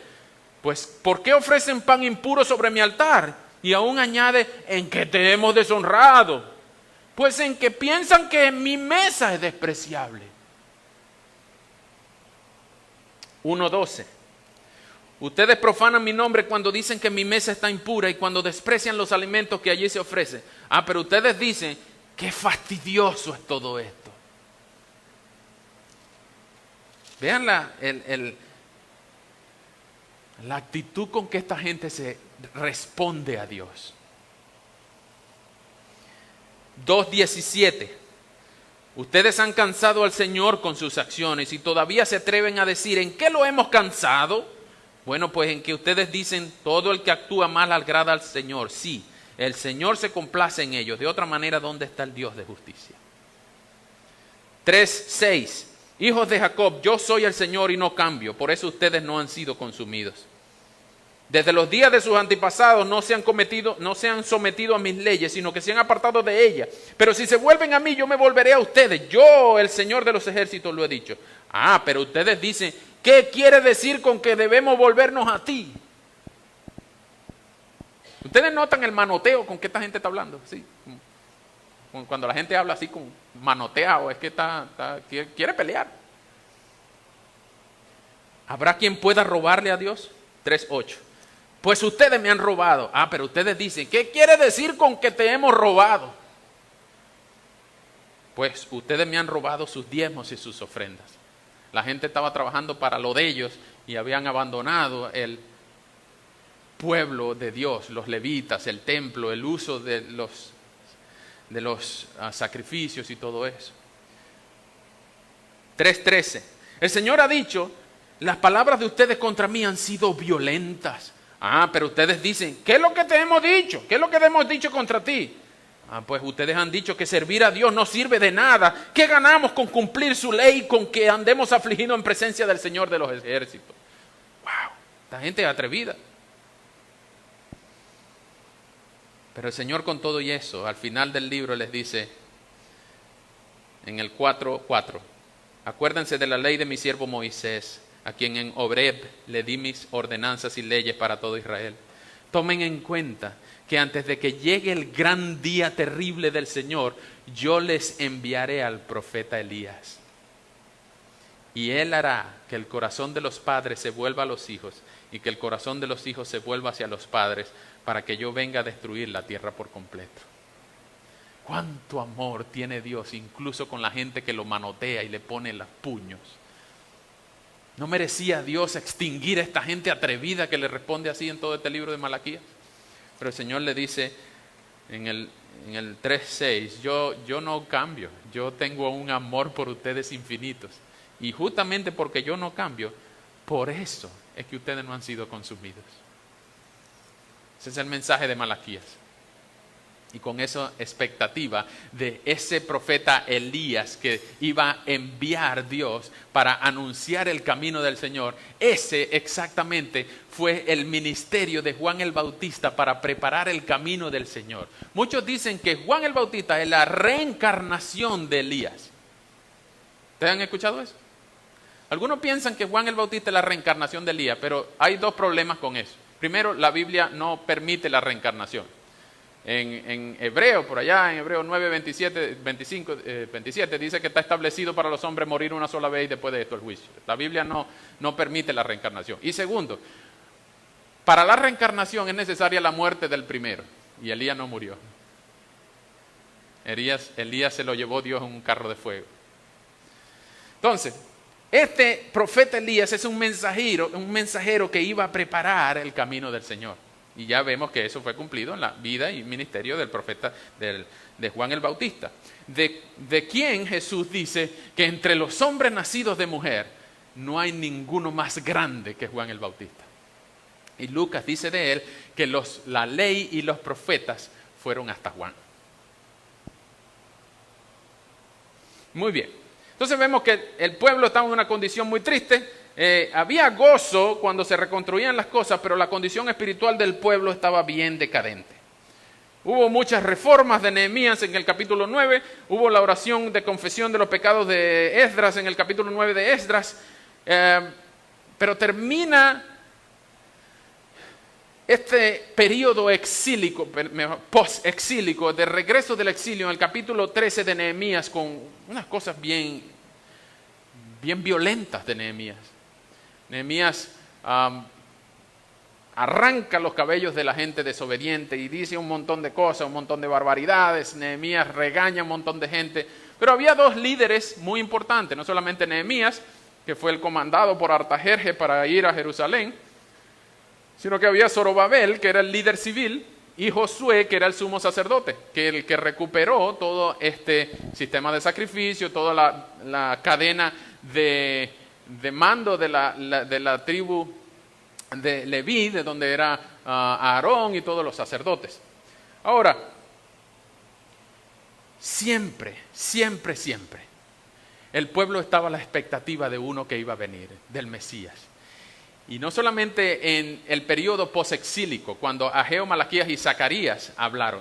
Pues, ¿por qué ofrecen pan impuro sobre mi altar? Y aún añade, ¿en qué te hemos deshonrado? Pues en que piensan que mi mesa es despreciable. 1:12. Ustedes profanan mi nombre cuando dicen que mi mesa está impura y cuando desprecian los alimentos que allí se ofrecen. Pero ustedes dicen, qué fastidioso es todo esto. Vean la actitud con que esta gente se responde a Dios. 2:17. Ustedes han cansado al Señor con sus acciones y todavía se atreven a decir, ¿en qué lo hemos cansado? Bueno, pues en que ustedes dicen, todo el que actúa mal agrada al Señor. Sí, el Señor se complace en ellos. De otra manera, ¿dónde está el Dios de justicia? 3:6. Hijos de Jacob, yo soy el Señor y no cambio. Por eso ustedes no han sido consumidos. Desde los días de sus antepasados no se han sometido a mis leyes, sino que se han apartado de ellas. Pero si se vuelven a mí, yo me volveré a ustedes. Yo, el Señor de los ejércitos, lo he dicho. Pero ustedes dicen, ¿qué quiere decir con que debemos volvernos a ti? Ustedes notan el manoteo con que esta gente está hablando. ¿Sí? Cuando la gente habla así con manoteado, es que quiere pelear. ¿Habrá quien pueda robarle a Dios? 3:8. Pues ustedes me han robado. Pero ustedes dicen, ¿qué quiere decir con que te hemos robado? Pues ustedes me han robado sus diezmos y sus ofrendas. La gente estaba trabajando para lo de ellos y habían abandonado el pueblo de Dios, los levitas, el templo, el uso de los sacrificios y todo eso. 3:13. El Señor ha dicho, las palabras de ustedes contra mí han sido violentas. Pero ustedes dicen, ¿qué es lo que te hemos dicho? ¿Qué es lo que te hemos dicho contra ti? Pues ustedes han dicho que servir a Dios no sirve de nada. ¿Qué ganamos con cumplir su ley, con que andemos afligidos en presencia del Señor de los ejércitos? ¡Wow! Esta gente es atrevida. Pero el Señor, con todo y eso, al final del libro les dice, en el 4:4, acuérdense de la ley de mi siervo Moisés, a quien en Horeb le di mis ordenanzas y leyes para todo Israel. Tomen en cuenta que antes de que llegue el gran día terrible del Señor, yo les enviaré al profeta Elías. Y él hará que el corazón de los padres se vuelva a los hijos y que el corazón de los hijos se vuelva hacia los padres para que yo venga a destruir la tierra por completo. ¿Cuánto amor tiene Dios incluso con la gente que lo manotea y le pone los puños? ¿No merecía Dios extinguir a esta gente atrevida que le responde así en todo este libro de Malaquías? Pero el Señor le dice en el 3:6, yo no cambio, yo tengo un amor por ustedes infinitos. Y justamente porque yo no cambio, por eso es que ustedes no han sido consumidos. Ese es el mensaje de Malaquías. y con esa expectativa de ese profeta Elías que iba a enviar Dios para anunciar el camino del Señor. Ese exactamente fue el ministerio de Juan el Bautista para preparar el camino del Señor. Muchos dicen que Juan el Bautista es la reencarnación de Elías. ¿Ustedes han escuchado eso? Algunos piensan que Juan el Bautista es la reencarnación de Elías, pero hay dos problemas con eso. Primero, la Biblia no permite la reencarnación. En Hebreo, por allá, en Hebreo 9, 27 dice que está establecido para los hombres morir una sola vez y después de esto el juicio. La Biblia no permite la reencarnación. Y segundo, para la reencarnación es necesaria la muerte del primero. Y Elías no murió. Elías se lo llevó Dios en un carro de fuego. Entonces, este profeta Elías es un mensajero que iba a preparar el camino del Señor. Y ya vemos que eso fue cumplido en la vida y ministerio del profeta de Juan el Bautista. De quien Jesús dice que entre los hombres nacidos de mujer no hay ninguno más grande que Juan el Bautista. Y Lucas dice de él que la ley y los profetas fueron hasta Juan. Muy bien. Entonces vemos que el pueblo estaba en una condición muy triste. Había gozo cuando se reconstruían las cosas, pero la condición espiritual del pueblo estaba bien decadente. Hubo muchas reformas de Nehemías en el capítulo 9, hubo la oración de confesión de los pecados de Esdras en el capítulo 9 de Esdras, pero termina este periodo exílico, post-exílico, de regreso del exilio en el capítulo 13 de Nehemías con unas cosas bien violentas de Nehemías. Nehemías arranca los cabellos de la gente desobediente y dice un montón de cosas, un montón de barbaridades. Nehemías regaña a un montón de gente. Pero había dos líderes muy importantes, no solamente Nehemías, que fue el comandado por Artajerjes para ir a Jerusalén, sino que había Zorobabel, que era el líder civil, y Josué, que era el sumo sacerdote, que el que recuperó todo este sistema de sacrificio, toda la cadena de mando de la tribu de Leví, de donde era Aarón y todos los sacerdotes. Ahora, siempre, el pueblo estaba a la expectativa de uno que iba a venir, del Mesías. Y no solamente en el periodo posexílico, cuando Ageo, Malaquías y Zacarías hablaron,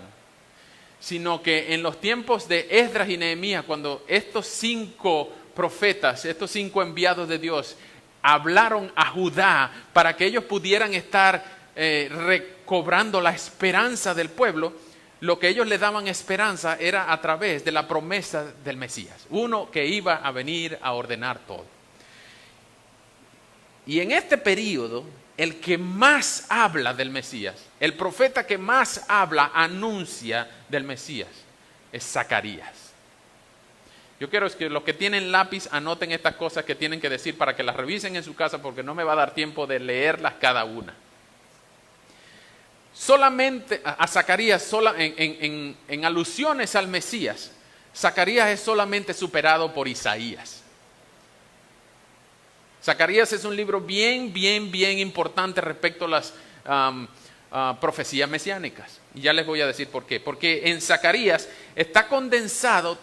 sino que en los tiempos de Esdras y Nehemías, cuando estos 5 profetas, estos 5 enviados de Dios, hablaron a Judá para que ellos pudieran estar recobrando la esperanza del pueblo, lo que ellos le daban esperanza era a través de la promesa del Mesías, uno que iba a venir a ordenar todo. Y en este periodo, el que más habla del Mesías, el profeta que más habla, anuncia del Mesías, es Zacarías. Yo quiero que los que tienen lápiz anoten estas cosas que tienen que decir para que las revisen en su casa, porque no me va a dar tiempo de leerlas cada una. Solamente a Zacarías, en alusiones al Mesías, Zacarías es solamente superado por Isaías. Zacarías es un libro bien importante respecto a las profecías mesiánicas. Y ya les voy a decir por qué. Porque en Zacarías está condensado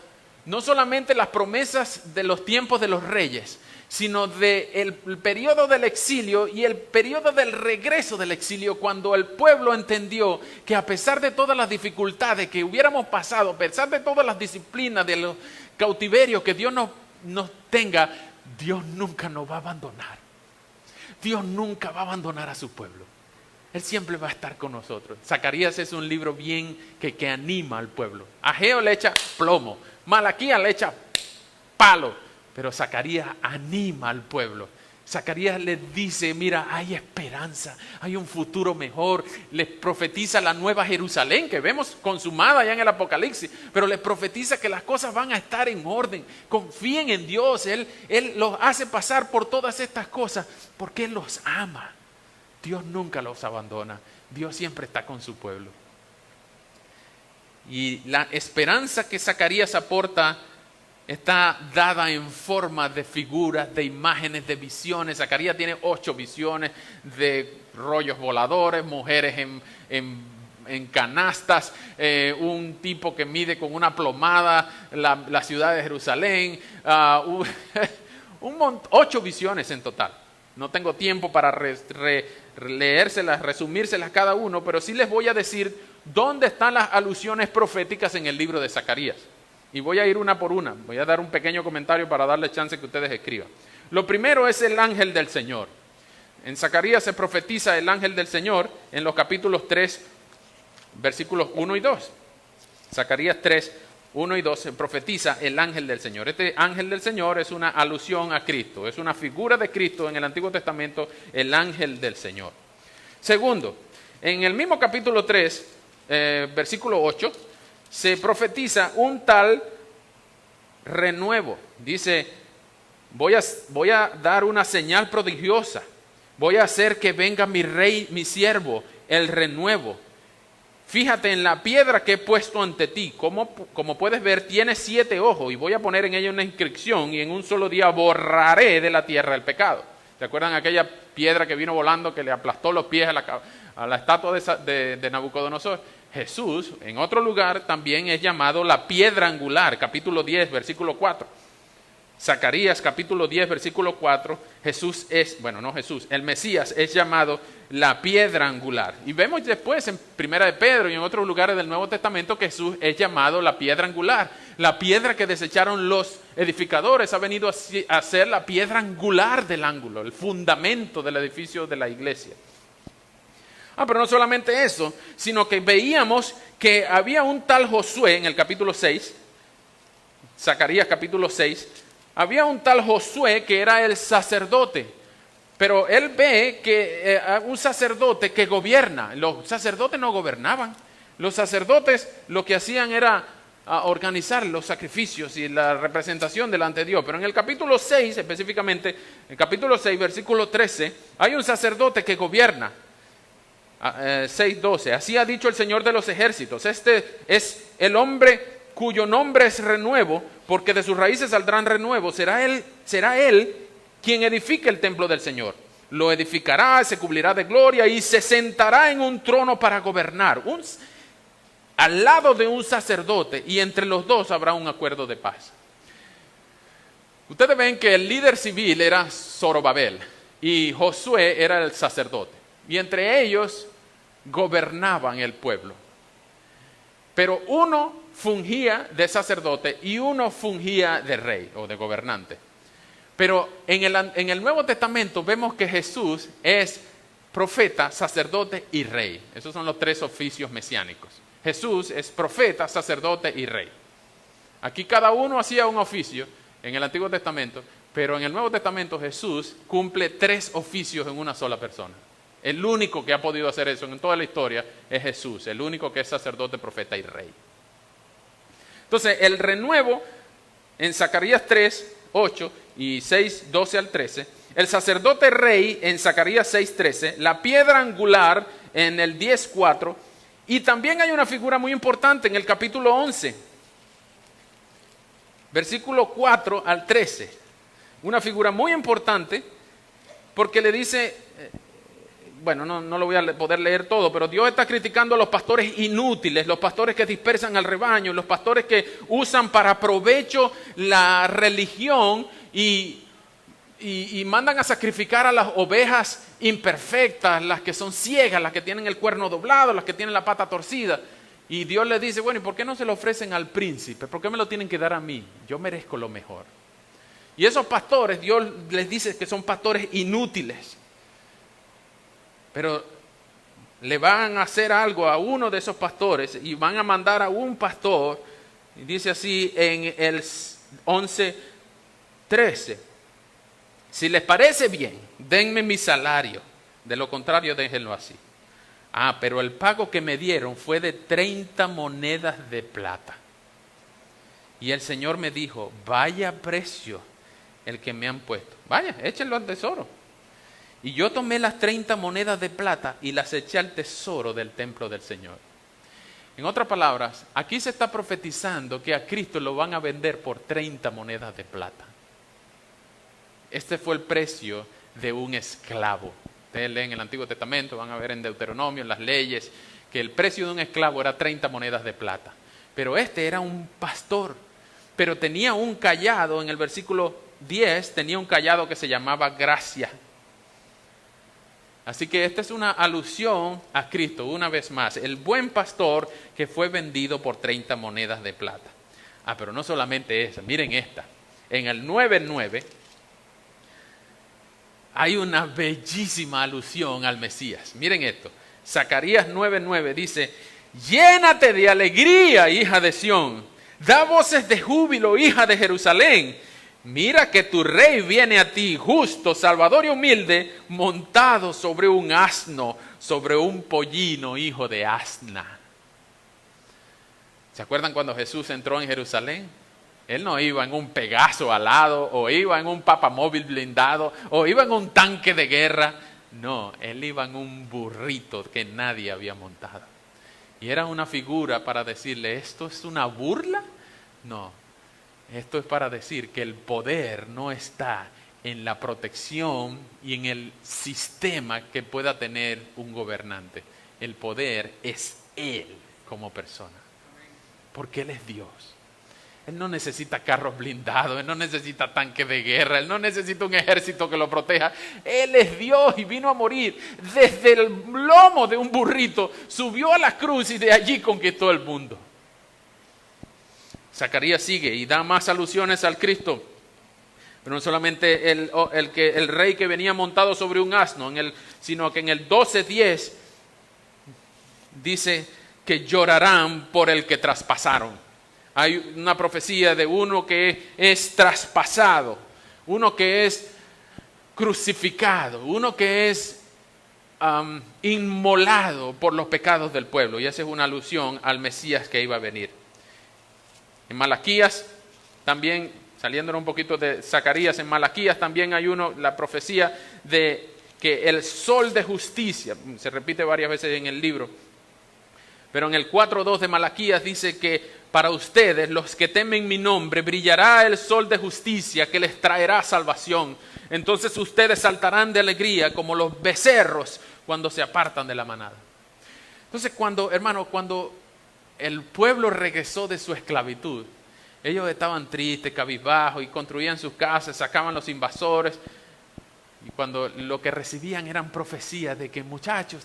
no solamente las promesas de los tiempos de los reyes, sino del periodo del exilio y el periodo del regreso del exilio, cuando el pueblo entendió que a pesar de todas las dificultades que hubiéramos pasado, a pesar de todas las disciplinas de los cautiverios que Dios nos tenga, Dios nunca nos va a abandonar. Dios nunca va a abandonar a su pueblo. Él siempre va a estar con nosotros. Zacarías es un libro bien que anima al pueblo. Ageo le echa plomo, Malaquías le echa palo, pero Zacarías anima al pueblo. Zacarías les dice, mira, hay esperanza, hay un futuro mejor. Les profetiza la nueva Jerusalén que vemos consumada ya en el Apocalipsis, pero les profetiza que las cosas van a estar en orden. Confíen en Dios, Él los hace pasar por todas estas cosas porque Él los ama. Dios nunca los abandona, Dios siempre está con su pueblo. Y la esperanza que Zacarías aporta está dada en forma de figuras, de imágenes, de visiones. Zacarías tiene 8 visiones de rollos voladores, mujeres en en canastas, un tipo que mide con una plomada la ciudad de Jerusalén, 8 visiones en total. No tengo tiempo para leérselas, resumírselas cada uno, pero sí les voy a decir dónde están las alusiones proféticas en el libro de Zacarías. Y voy a ir una por una. Voy a dar un pequeño comentario para darle chance que ustedes escriban. Lo primero es el ángel del Señor. En Zacarías se profetiza el ángel del Señor en los capítulos 3, versículos 1 y 2. Zacarías 3, 1 y 2 se profetiza el ángel del Señor. Este ángel del Señor es una alusión a Cristo, es una figura de Cristo en el Antiguo Testamento, el ángel del Señor. Segundo, en el mismo capítulo 3, versículo 8, se profetiza un tal renuevo. Dice, voy a dar una señal prodigiosa, voy a hacer que venga mi rey, mi siervo, el renuevo. Fíjate en la piedra que he puesto ante ti. Como puedes ver, tiene 7 ojos y voy a poner en ella una inscripción y en un solo día borraré de la tierra el pecado. ¿Se acuerdan aquella piedra que vino volando que le aplastó los pies a la estatua de Nabucodonosor? Jesús, en otro lugar, también es llamado la piedra angular, capítulo 10, versículo 4. Zacarías, capítulo 10, versículo 4, el Mesías es llamado la piedra angular. Y vemos después en Primera de Pedro y en otros lugares del Nuevo Testamento que Jesús es llamado la piedra angular. La piedra que desecharon los edificadores ha venido a ser la piedra angular del ángulo, el fundamento del edificio de la iglesia. Pero no solamente eso, sino que veíamos que había un tal Josué en el capítulo 6, Zacarías capítulo 6, había un tal Josué que era el sacerdote, pero él ve que un sacerdote que gobierna. Los sacerdotes no gobernaban, los sacerdotes lo que hacían era organizar los sacrificios y la representación delante de Dios. Pero en el capítulo 6, específicamente, en el capítulo 6, versículo 13, hay un sacerdote que gobierna. 6:12, así ha dicho el Señor de los ejércitos, este es el hombre cuyo nombre es renuevo, porque de sus raíces saldrán renuevos. Será él quien edifique el templo del Señor. Lo edificará, se cubrirá de gloria y se sentará en un trono para gobernar, al lado de un sacerdote, y entre los dos habrá un acuerdo de paz. Ustedes ven que el líder civil era Zorobabel y Josué era el sacerdote, y entre ellos gobernaban el pueblo. Pero uno fungía de sacerdote y uno fungía de rey o de gobernante. Pero en el Nuevo Testamento vemos que Jesús es profeta, sacerdote y rey. Esos son los 3 oficios mesiánicos. Jesús es profeta, sacerdote y rey. Aquí cada uno hacía un oficio en el Antiguo Testamento, pero en el Nuevo Testamento Jesús cumple 3 oficios en una sola persona. El único que ha podido hacer eso en toda la historia es Jesús, el único que es sacerdote, profeta y rey. Entonces, el renuevo en Zacarías 3, 8 y 6, 12 al 13, el sacerdote rey en Zacarías 6, 13, la piedra angular en el 10, 4, y también hay una figura muy importante en el capítulo 11, versículo 4 al 13, una figura muy importante porque le dice... Bueno, no lo voy a poder leer todo, pero Dios está criticando a los pastores inútiles, los pastores que dispersan al rebaño, los pastores que usan para provecho la religión y mandan a sacrificar a las ovejas imperfectas, las que son ciegas, las que tienen el cuerno doblado, las que tienen la pata torcida. Y Dios les dice, bueno, ¿y por qué no se lo ofrecen al príncipe? ¿Por qué me lo tienen que dar a mí? Yo merezco lo mejor. Y esos pastores, Dios les dice que son pastores inútiles. Pero le van a hacer algo a uno de esos pastores y van a mandar a un pastor, y dice así en el 11:13, si les parece bien, denme mi salario, de lo contrario déjenlo así. Pero el pago que me dieron fue de 30 monedas de plata. Y el Señor me dijo, vaya precio el que me han puesto, vaya, échenlo al tesoro. Y yo tomé las 30 monedas de plata y las eché al tesoro del templo del Señor. En otras palabras, aquí se está profetizando que a Cristo lo van a vender por 30 monedas de plata. Este fue el precio de un esclavo. Ustedes leen el Antiguo Testamento, van a ver en Deuteronomio, en las leyes, que el precio de un esclavo era 30 monedas de plata. Pero este era un pastor, pero tenía un cayado, en el versículo 10, tenía un cayado que se llamaba gracia. Así que esta es una alusión a Cristo, una vez más, el buen pastor que fue vendido por 30 monedas de plata. Pero no solamente esa, miren esta. En el 9:9 hay una bellísima alusión al Mesías. Miren esto, Zacarías 9:9 dice: llénate de alegría, hija de Sión, da voces de júbilo, hija de Jerusalén. Mira que tu rey viene a ti, justo, salvador y humilde, montado sobre un asno, sobre un pollino, hijo de asna. ¿Se acuerdan cuando Jesús entró en Jerusalén? Él no iba en un Pegaso alado, o iba en un papamóvil blindado, o iba en un tanque de guerra. No, él iba en un burrito que nadie había montado. Y era una figura para decirle, ¿esto es una burla? No. Esto es para decir que el poder no está en la protección y en el sistema que pueda tener un gobernante. El poder es Él como persona. Porque Él es Dios. Él no necesita carros blindados, Él no necesita tanques de guerra, Él no necesita un ejército que lo proteja. Él es Dios y vino a morir desde el lomo de un burrito, subió a la cruz y de allí conquistó el mundo. Zacarías sigue y da más alusiones al Cristo, pero no solamente el rey que venía montado sobre un asno, sino que en el 12:10 dice que llorarán por el que traspasaron. Hay una profecía de uno que es traspasado, uno que es crucificado, uno que es inmolado por los pecados del pueblo, y esa es una alusión al Mesías que iba a venir. En Malaquías, también, saliéndonos un poquito de Zacarías, en Malaquías también hay la profecía de que el sol de justicia, se repite varias veces en el libro, pero en el 4:2 de Malaquías dice que para ustedes, los que temen mi nombre, brillará el sol de justicia que les traerá salvación. Entonces ustedes saltarán de alegría como los becerros cuando se apartan de la manada. Entonces cuando el pueblo regresó de su esclavitud, ellos estaban tristes, cabizbajos, y construían sus casas, sacaban los invasores, y cuando lo que recibían eran profecías de que, muchachos,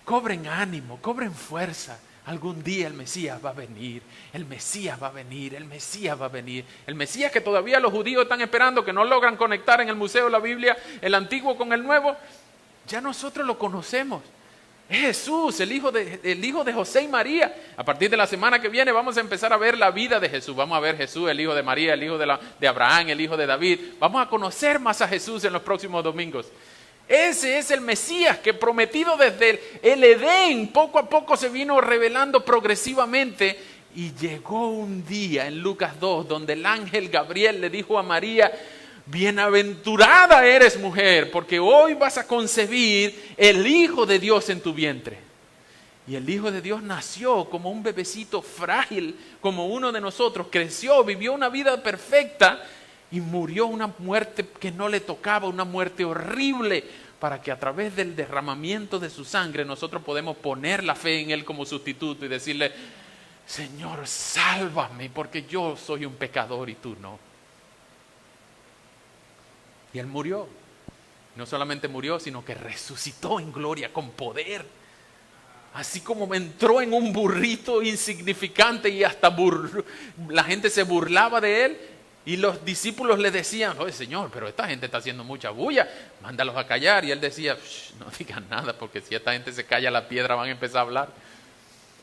cobren ánimo, cobren fuerza, algún día el Mesías va a venir, el Mesías va a venir, el Mesías va a venir, el Mesías que todavía los judíos están esperando, que no logran conectar en el Museo de la Biblia el antiguo con el nuevo, ya nosotros lo conocemos. Es Jesús, el hijo de José y María. A partir de la semana que viene vamos a empezar a ver la vida de Jesús. Vamos a ver Jesús, el hijo de María, el hijo de Abraham, el hijo de David. Vamos a conocer más a Jesús en los próximos domingos. Ese es el Mesías que prometido desde el Edén, poco a poco se vino revelando progresivamente. Y llegó un día en Lucas 2 donde el ángel Gabriel le dijo a María: bienaventurada eres mujer, porque hoy vas a concebir el Hijo de Dios en tu vientre. Y el Hijo de Dios nació como un bebecito frágil, como uno de nosotros, creció, vivió una vida perfecta y murió una muerte que no le tocaba, una muerte horrible, para que a través del derramamiento de su sangre nosotros podemos poner la fe en Él como sustituto y decirle: Señor, sálvame, porque yo soy un pecador y tú no. Y Él murió. No solamente murió, sino que resucitó en gloria, con poder. Así como entró en un burrito insignificante y hasta la gente se burlaba de Él. Y los discípulos le decían: oye, Señor, pero esta gente está haciendo mucha bulla, mándalos a callar. Y Él decía: no digan nada, porque si esta gente se calla, la piedra van a empezar a hablar.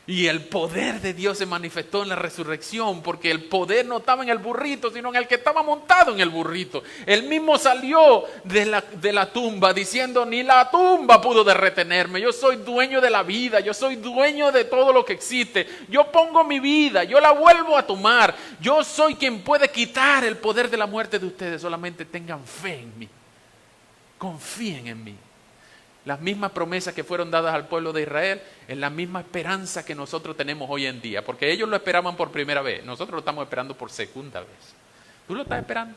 Y el poder de Dios se manifestó en la resurrección, porque el poder no estaba en el burrito, sino en el que estaba montado en el burrito. Él mismo salió de la tumba diciendo: ni la tumba pudo retenerme, yo soy dueño de la vida, yo soy dueño de todo lo que existe, yo pongo mi vida, yo la vuelvo a tomar, yo soy quien puede quitar el poder de la muerte de ustedes, solamente tengan fe en mí, confíen en mí. Las mismas promesas que fueron dadas al pueblo de Israel es la misma esperanza que nosotros tenemos hoy en día, porque ellos lo esperaban por primera vez, nosotros lo estamos esperando por segunda vez. ¿Tú lo estás esperando?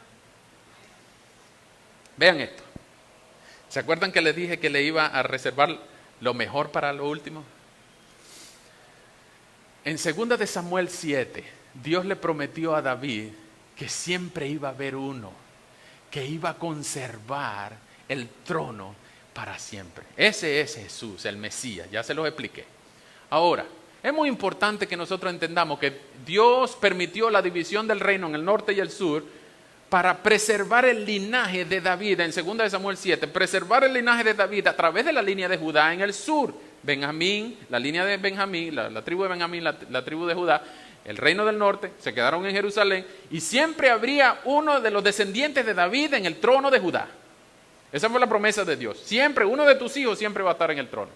Vean esto. ¿Se acuerdan que les dije que le iba a reservar lo mejor para lo último? En 2 de Samuel 7, Dios le prometió a David que siempre iba a haber uno que iba a conservar el trono para siempre. Ese es Jesús, el Mesías, ya se los expliqué. Ahora, es muy importante que nosotros entendamos que Dios permitió la división del reino en el norte y el sur para preservar el linaje de David, en 2 de Samuel 7, preservar el linaje de David a través de la línea de Judá en el sur. Benjamín, la línea de Benjamín, la tribu de Benjamín, la tribu de Judá, el reino del norte, se quedaron en Jerusalén y siempre habría uno de los descendientes de David en el trono de Judá. Esa fue la promesa de Dios. Siempre, uno de tus hijos siempre va a estar en el trono.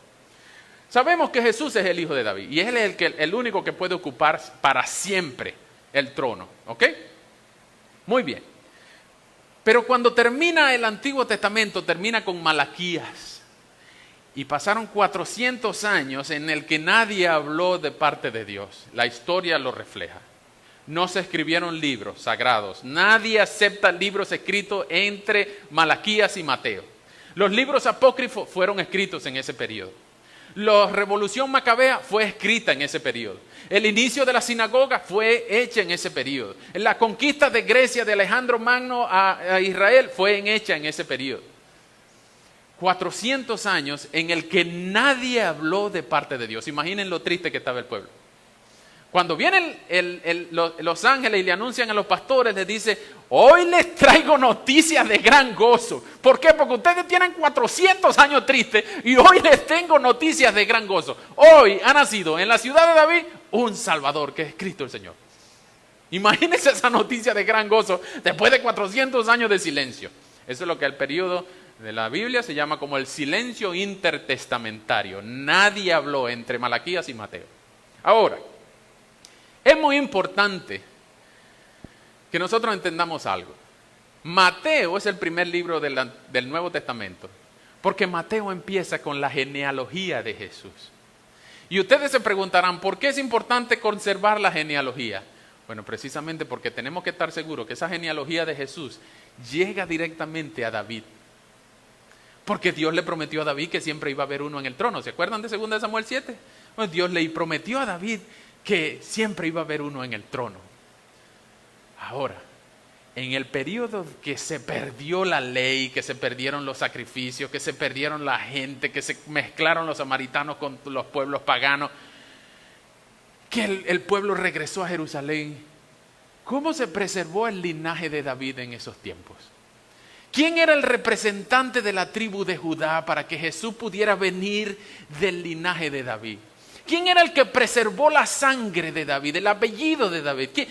Sabemos que Jesús es el hijo de David y él es el único que puede ocupar para siempre el trono. ¿Ok? Muy bien. Pero cuando termina el Antiguo Testamento, termina con Malaquías. Y pasaron 400 años en el que nadie habló de parte de Dios. La historia lo refleja. No se escribieron libros sagrados. Nadie acepta libros escritos entre Malaquías y Mateo. Los libros apócrifos fueron escritos en ese periodo. La revolución macabea fue escrita en ese periodo. El inicio de la sinagoga fue hecha en ese periodo. La conquista de Grecia de Alejandro Magno a Israel fue hecha en ese periodo. 400 años en el que nadie habló de parte de Dios. Imaginen lo triste que estaba el pueblo. Cuando vienen los ángeles y le anuncian a los pastores, les dice, hoy les traigo noticias de gran gozo. ¿Por qué? Porque ustedes tienen 400 años tristes y hoy les tengo noticias de gran gozo. Hoy ha nacido en la ciudad de David un Salvador, que es Cristo el Señor. Imagínense esa noticia de gran gozo después de 400 años de silencio. Eso es lo que el periodo de la Biblia se llama como el silencio intertestamentario. Nadie habló entre Malaquías y Mateo. Ahora, es muy importante que nosotros entendamos algo. Mateo es el primer libro del Nuevo Testamento, porque Mateo empieza con la genealogía de Jesús. Y ustedes se preguntarán, ¿por qué es importante conservar la genealogía? Bueno, precisamente porque tenemos que estar seguros que esa genealogía de Jesús llega directamente a David. Porque Dios le prometió a David que siempre iba a haber uno en el trono. ¿Se acuerdan de 2 de Samuel 7? Pues Dios le prometió a David que siempre iba a haber uno en el trono. Ahora, en el periodo que se perdió la ley, que se perdieron los sacrificios, que se perdieron la gente, que se mezclaron los samaritanos con los pueblos paganos, que el pueblo regresó a Jerusalén, ¿cómo se preservó el linaje de David en esos tiempos? ¿Quién era el representante de la tribu de Judá para que Jesús pudiera venir del linaje de David? ¿Quién era el que preservó la sangre de David, el apellido de David? ¿Quién?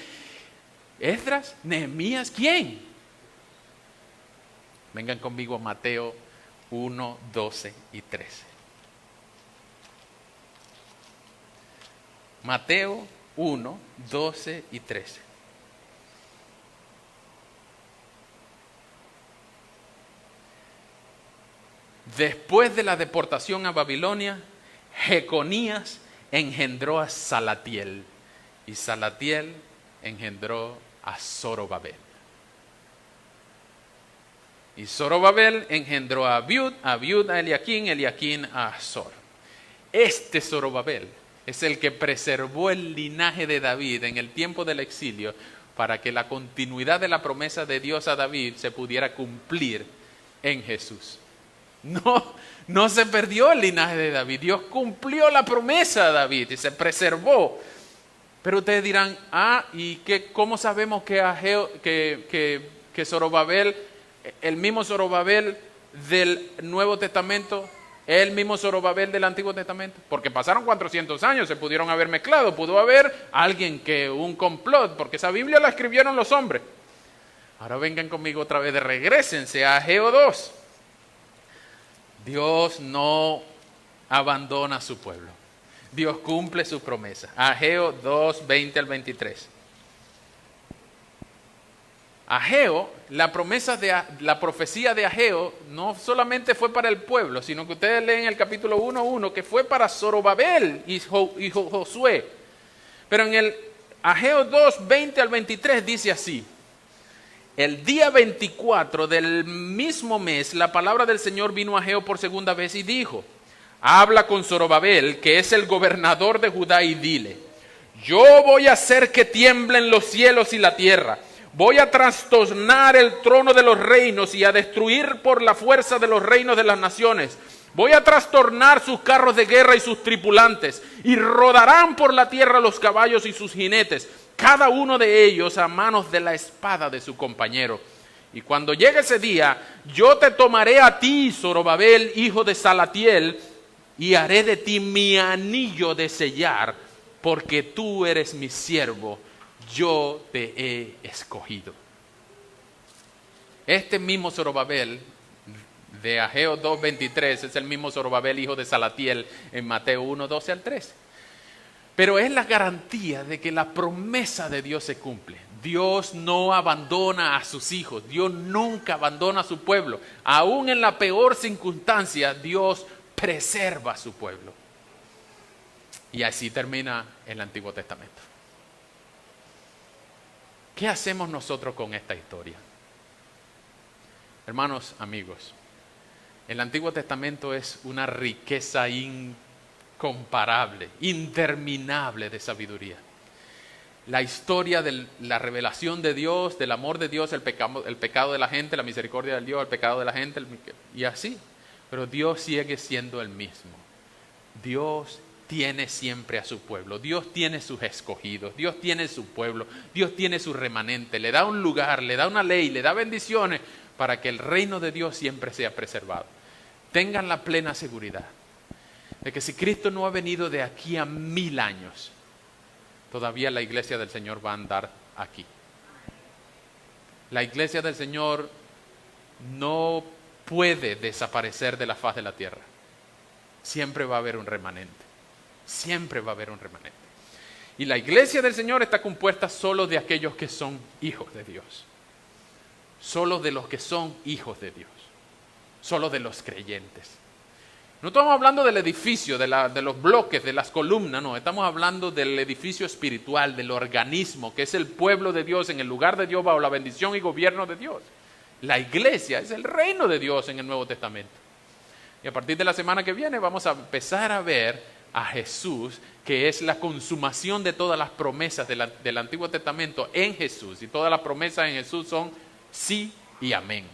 ¿Esdras? ¿Nehemías? ¿Quién? Vengan conmigo a Mateo 1, 12 y 13. Mateo 1, 12 y 13. Después de la deportación a Babilonia, Jeconías engendró a Salatiel y Salatiel engendró a Zorobabel. Y Zorobabel engendró a Abiud a Eliaquín, Eliaquín a Azor. Este Zorobabel es el que preservó el linaje de David en el tiempo del exilio para que la continuidad de la promesa de Dios a David se pudiera cumplir en Jesús. No se perdió el linaje de David. Dios cumplió la promesa a David y se preservó. Pero ustedes dirán, ¿y cómo sabemos que Zorobabel, el mismo Zorobabel del Nuevo Testamento, es el mismo Zorobabel del Antiguo Testamento? Porque pasaron 400 años, se pudieron haber mezclado. Pudo haber alguien un complot, porque esa Biblia la escribieron los hombres. Ahora vengan conmigo otra vez, regrésense a Ageo 2. Dios no abandona a su pueblo. Dios cumple su promesa. Ageo 2, 20 al 23. Ageo, la profecía de Ageo no solamente fue para el pueblo, sino que ustedes leen el capítulo 1:1 que fue para Zorobabel y Josué. Pero en el Ageo 2, 20 al 23 dice así: el día 24 del mismo mes, la palabra del Señor vino a Ageo por segunda vez y dijo: habla con Zorobabel, que es el gobernador de Judá, y dile: Yo voy a hacer que tiemblen los cielos y la tierra. Voy a trastornar el trono de los reinos y a destruir por la fuerza de los reinos de las naciones. Voy a trastornar sus carros de guerra y sus tripulantes, y rodarán por la tierra los caballos y sus jinetes, cada uno de ellos a manos de la espada de su compañero. Y cuando llegue ese día, yo te tomaré a ti, Zorobabel, hijo de Salatiel, y haré de ti mi anillo de sellar, porque tú eres mi siervo, yo te he escogido. Este mismo Zorobabel de Ageo 2:23 es el mismo Zorobabel, hijo de Salatiel, en Mateo 1:12 al 13. Pero es la garantía de que la promesa de Dios se cumple. Dios no abandona a sus hijos, Dios nunca abandona a su pueblo. Aún en la peor circunstancia, Dios preserva a su pueblo. Y así termina el Antiguo Testamento. ¿Qué hacemos nosotros con esta historia? Hermanos, amigos, el Antiguo Testamento es una riqueza incomparable, interminable de sabiduría. La historia de la revelación de Dios, del amor de Dios, el pecado de la gente, la misericordia de Dios, el pecado de la gente, y así. Pero Dios sigue siendo el mismo. Dios tiene siempre a su pueblo, Dios tiene sus escogidos, Dios tiene su pueblo, Dios tiene su remanente, le da un lugar, le da una ley, le da bendiciones para que el reino de Dios siempre sea preservado. Tengan la plena seguridad de que si Cristo no ha venido de aquí a 1000 años, todavía la iglesia del Señor va a andar aquí. La iglesia del Señor no puede desaparecer de la faz de la tierra. Siempre va a haber un remanente. Siempre va a haber un remanente. Y la iglesia del Señor está compuesta solo de aquellos que son hijos de Dios. Solo de los que son hijos de Dios. Solo de los creyentes. No estamos hablando del edificio, de los bloques, de las columnas, no. Estamos hablando del edificio espiritual, del organismo, que es el pueblo de Dios, en el lugar de Dios, bajo la bendición y gobierno de Dios. La iglesia es el reino de Dios en el Nuevo Testamento. Y a partir de la semana que viene vamos a empezar a ver a Jesús, que es la consumación de todas las promesas del Antiguo Testamento en Jesús. Y todas las promesas en Jesús son sí y amén.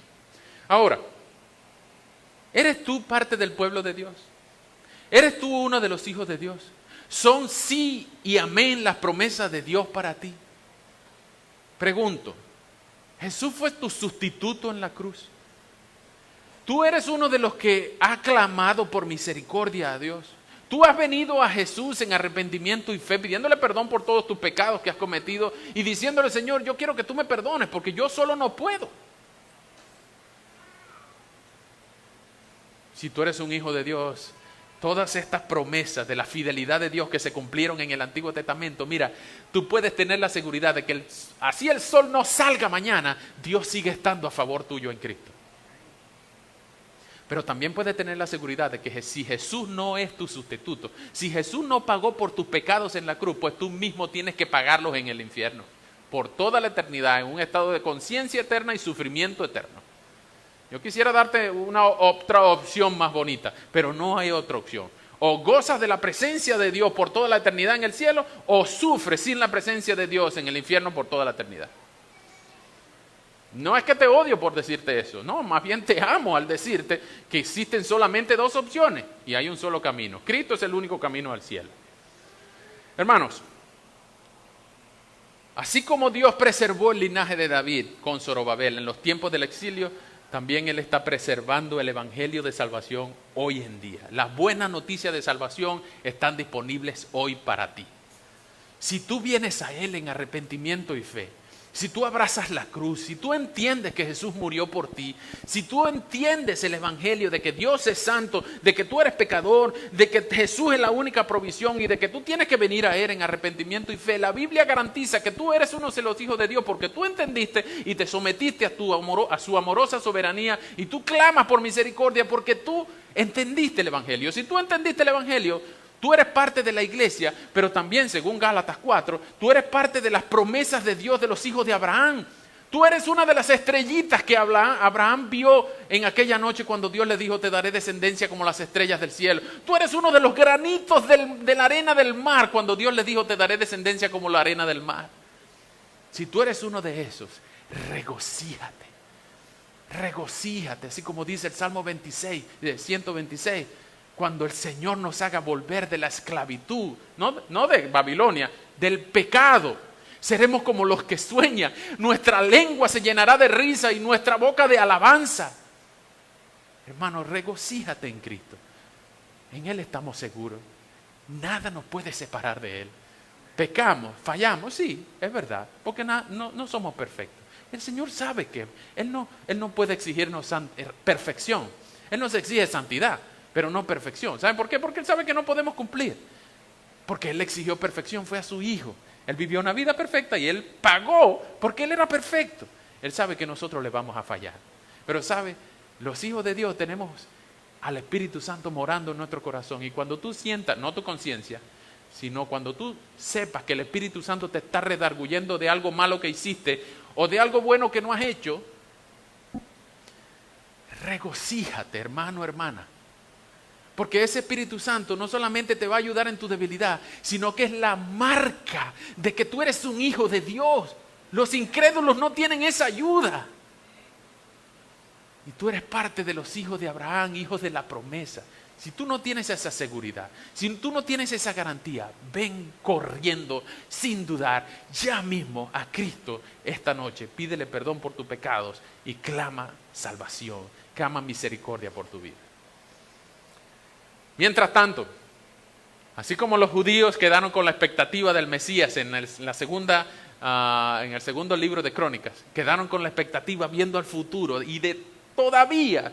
Ahora, ¿eres tú parte del pueblo de Dios? ¿Eres tú uno de los hijos de Dios? ¿Son sí y amén las promesas de Dios para ti? Pregunto, ¿Jesús fue tu sustituto en la cruz? ¿Tú eres uno de los que ha clamado por misericordia a Dios? ¿Tú has venido a Jesús en arrepentimiento y fe, pidiéndole perdón por todos tus pecados que has cometido y diciéndole, Señor, yo quiero que tú me perdones porque yo solo no puedo? Si tú eres un hijo de Dios, todas estas promesas de la fidelidad de Dios que se cumplieron en el Antiguo Testamento, mira, tú puedes tener la seguridad de que así el sol no salga mañana, Dios sigue estando a favor tuyo en Cristo. Pero también puedes tener la seguridad de que si Jesús no es tu sustituto, si Jesús no pagó por tus pecados en la cruz, pues tú mismo tienes que pagarlos en el infierno, por toda la eternidad, en un estado de conciencia eterna y sufrimiento eterno. Yo quisiera darte una otra opción más bonita, pero no hay otra opción. O gozas de la presencia de Dios por toda la eternidad en el cielo, o sufres sin la presencia de Dios en el infierno por toda la eternidad. No es que te odio por decirte eso, no, más bien te amo al decirte que existen solamente dos opciones y hay un solo camino. Cristo es el único camino al cielo. Hermanos, así como Dios preservó el linaje de David con Zorobabel en los tiempos del exilio, también Él está preservando el evangelio de salvación hoy en día. Las buenas noticias de salvación están disponibles hoy para ti. Si tú vienes a Él en arrepentimiento y fe, si tú abrazas la cruz, si tú entiendes que Jesús murió por ti, si tú entiendes el evangelio de que Dios es santo, de que tú eres pecador, de que Jesús es la única provisión y de que tú tienes que venir a Él en arrepentimiento y fe, la Biblia garantiza que tú eres uno de los hijos de Dios porque tú entendiste y te sometiste a su amorosa soberanía y tú clamas por misericordia porque tú entendiste el evangelio. Si tú entendiste el evangelio, tú eres parte de la iglesia, pero también, según Gálatas 4, tú eres parte de las promesas de Dios de los hijos de Abraham. Tú eres una de las estrellitas que Abraham vio en aquella noche cuando Dios le dijo, te daré descendencia como las estrellas del cielo. Tú eres uno de los granitos de la arena del mar cuando Dios le dijo, te daré descendencia como la arena del mar. Si tú eres uno de esos, regocíjate. Regocíjate, así como dice el Salmo 126, cuando el Señor nos haga volver de la esclavitud, no de Babilonia, del pecado. Seremos como los que sueñan. Nuestra lengua se llenará de risa y nuestra boca de alabanza. Hermano, regocíjate en Cristo. En Él estamos seguros. Nada nos puede separar de Él. Pecamos, fallamos, sí, es verdad, porque no somos perfectos. El Señor sabe que Él no puede exigirnos perfección. Él nos exige santidad, pero no perfección. ¿Saben por qué? Porque Él sabe que no podemos cumplir. Porque Él exigió perfección, fue a su Hijo. Él vivió una vida perfecta y Él pagó porque Él era perfecto. Él sabe que nosotros le vamos a fallar. Pero sabe, los hijos de Dios tenemos al Espíritu Santo morando en nuestro corazón. Y cuando tú sientas, no tu conciencia, sino cuando tú sepas que el Espíritu Santo te está redarguyendo de algo malo que hiciste o de algo bueno que no has hecho, regocíjate, hermano, hermana. Porque ese Espíritu Santo no solamente te va a ayudar en tu debilidad, sino que es la marca de que tú eres un hijo de Dios. Los incrédulos no tienen esa ayuda. Y tú eres parte de los hijos de Abraham, hijos de la promesa. Si tú no tienes esa seguridad, si tú no tienes esa garantía, ven corriendo sin dudar ya mismo a Cristo esta noche. Pídele perdón por tus pecados y clama salvación, clama misericordia por tu vida. Mientras tanto, así como los judíos quedaron con la expectativa del Mesías en el segundo libro de Crónicas, quedaron con la expectativa viendo al futuro y de todavía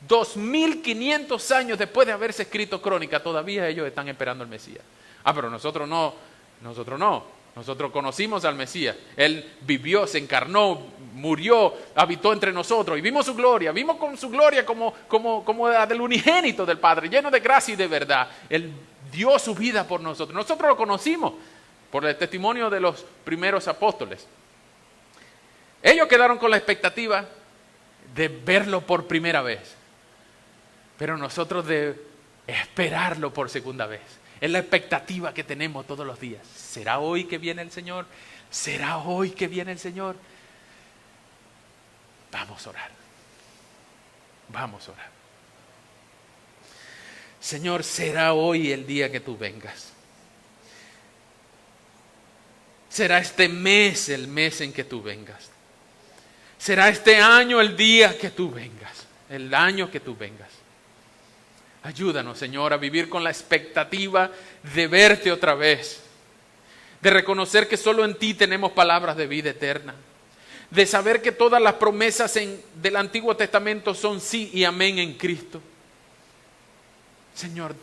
2500 años después de haberse escrito Crónica, todavía ellos están esperando al Mesías. Pero nosotros no. Nosotros conocimos al Mesías. Él vivió, se encarnó, murió, habitó entre nosotros y vimos su gloria. Vimos con su gloria como la del unigénito del Padre, lleno de gracia y de verdad. Él dio su vida por nosotros. Nosotros lo conocimos por el testimonio de los primeros apóstoles. Ellos quedaron con la expectativa de verlo por primera vez, pero nosotros de esperarlo por segunda vez. Es la expectativa que tenemos todos los días. ¿Será hoy que viene el Señor? ¿Será hoy que viene el Señor? Vamos a orar. Vamos a orar. Señor, será hoy el día que tú vengas. Será este mes el mes en que tú vengas. Será este año el día que tú vengas. El año que tú vengas. Ayúdanos, Señor, a vivir con la expectativa de verte otra vez, de reconocer que solo en ti tenemos palabras de vida eterna, de saber que todas las promesas del Antiguo Testamento son sí y amén en Cristo. Señor,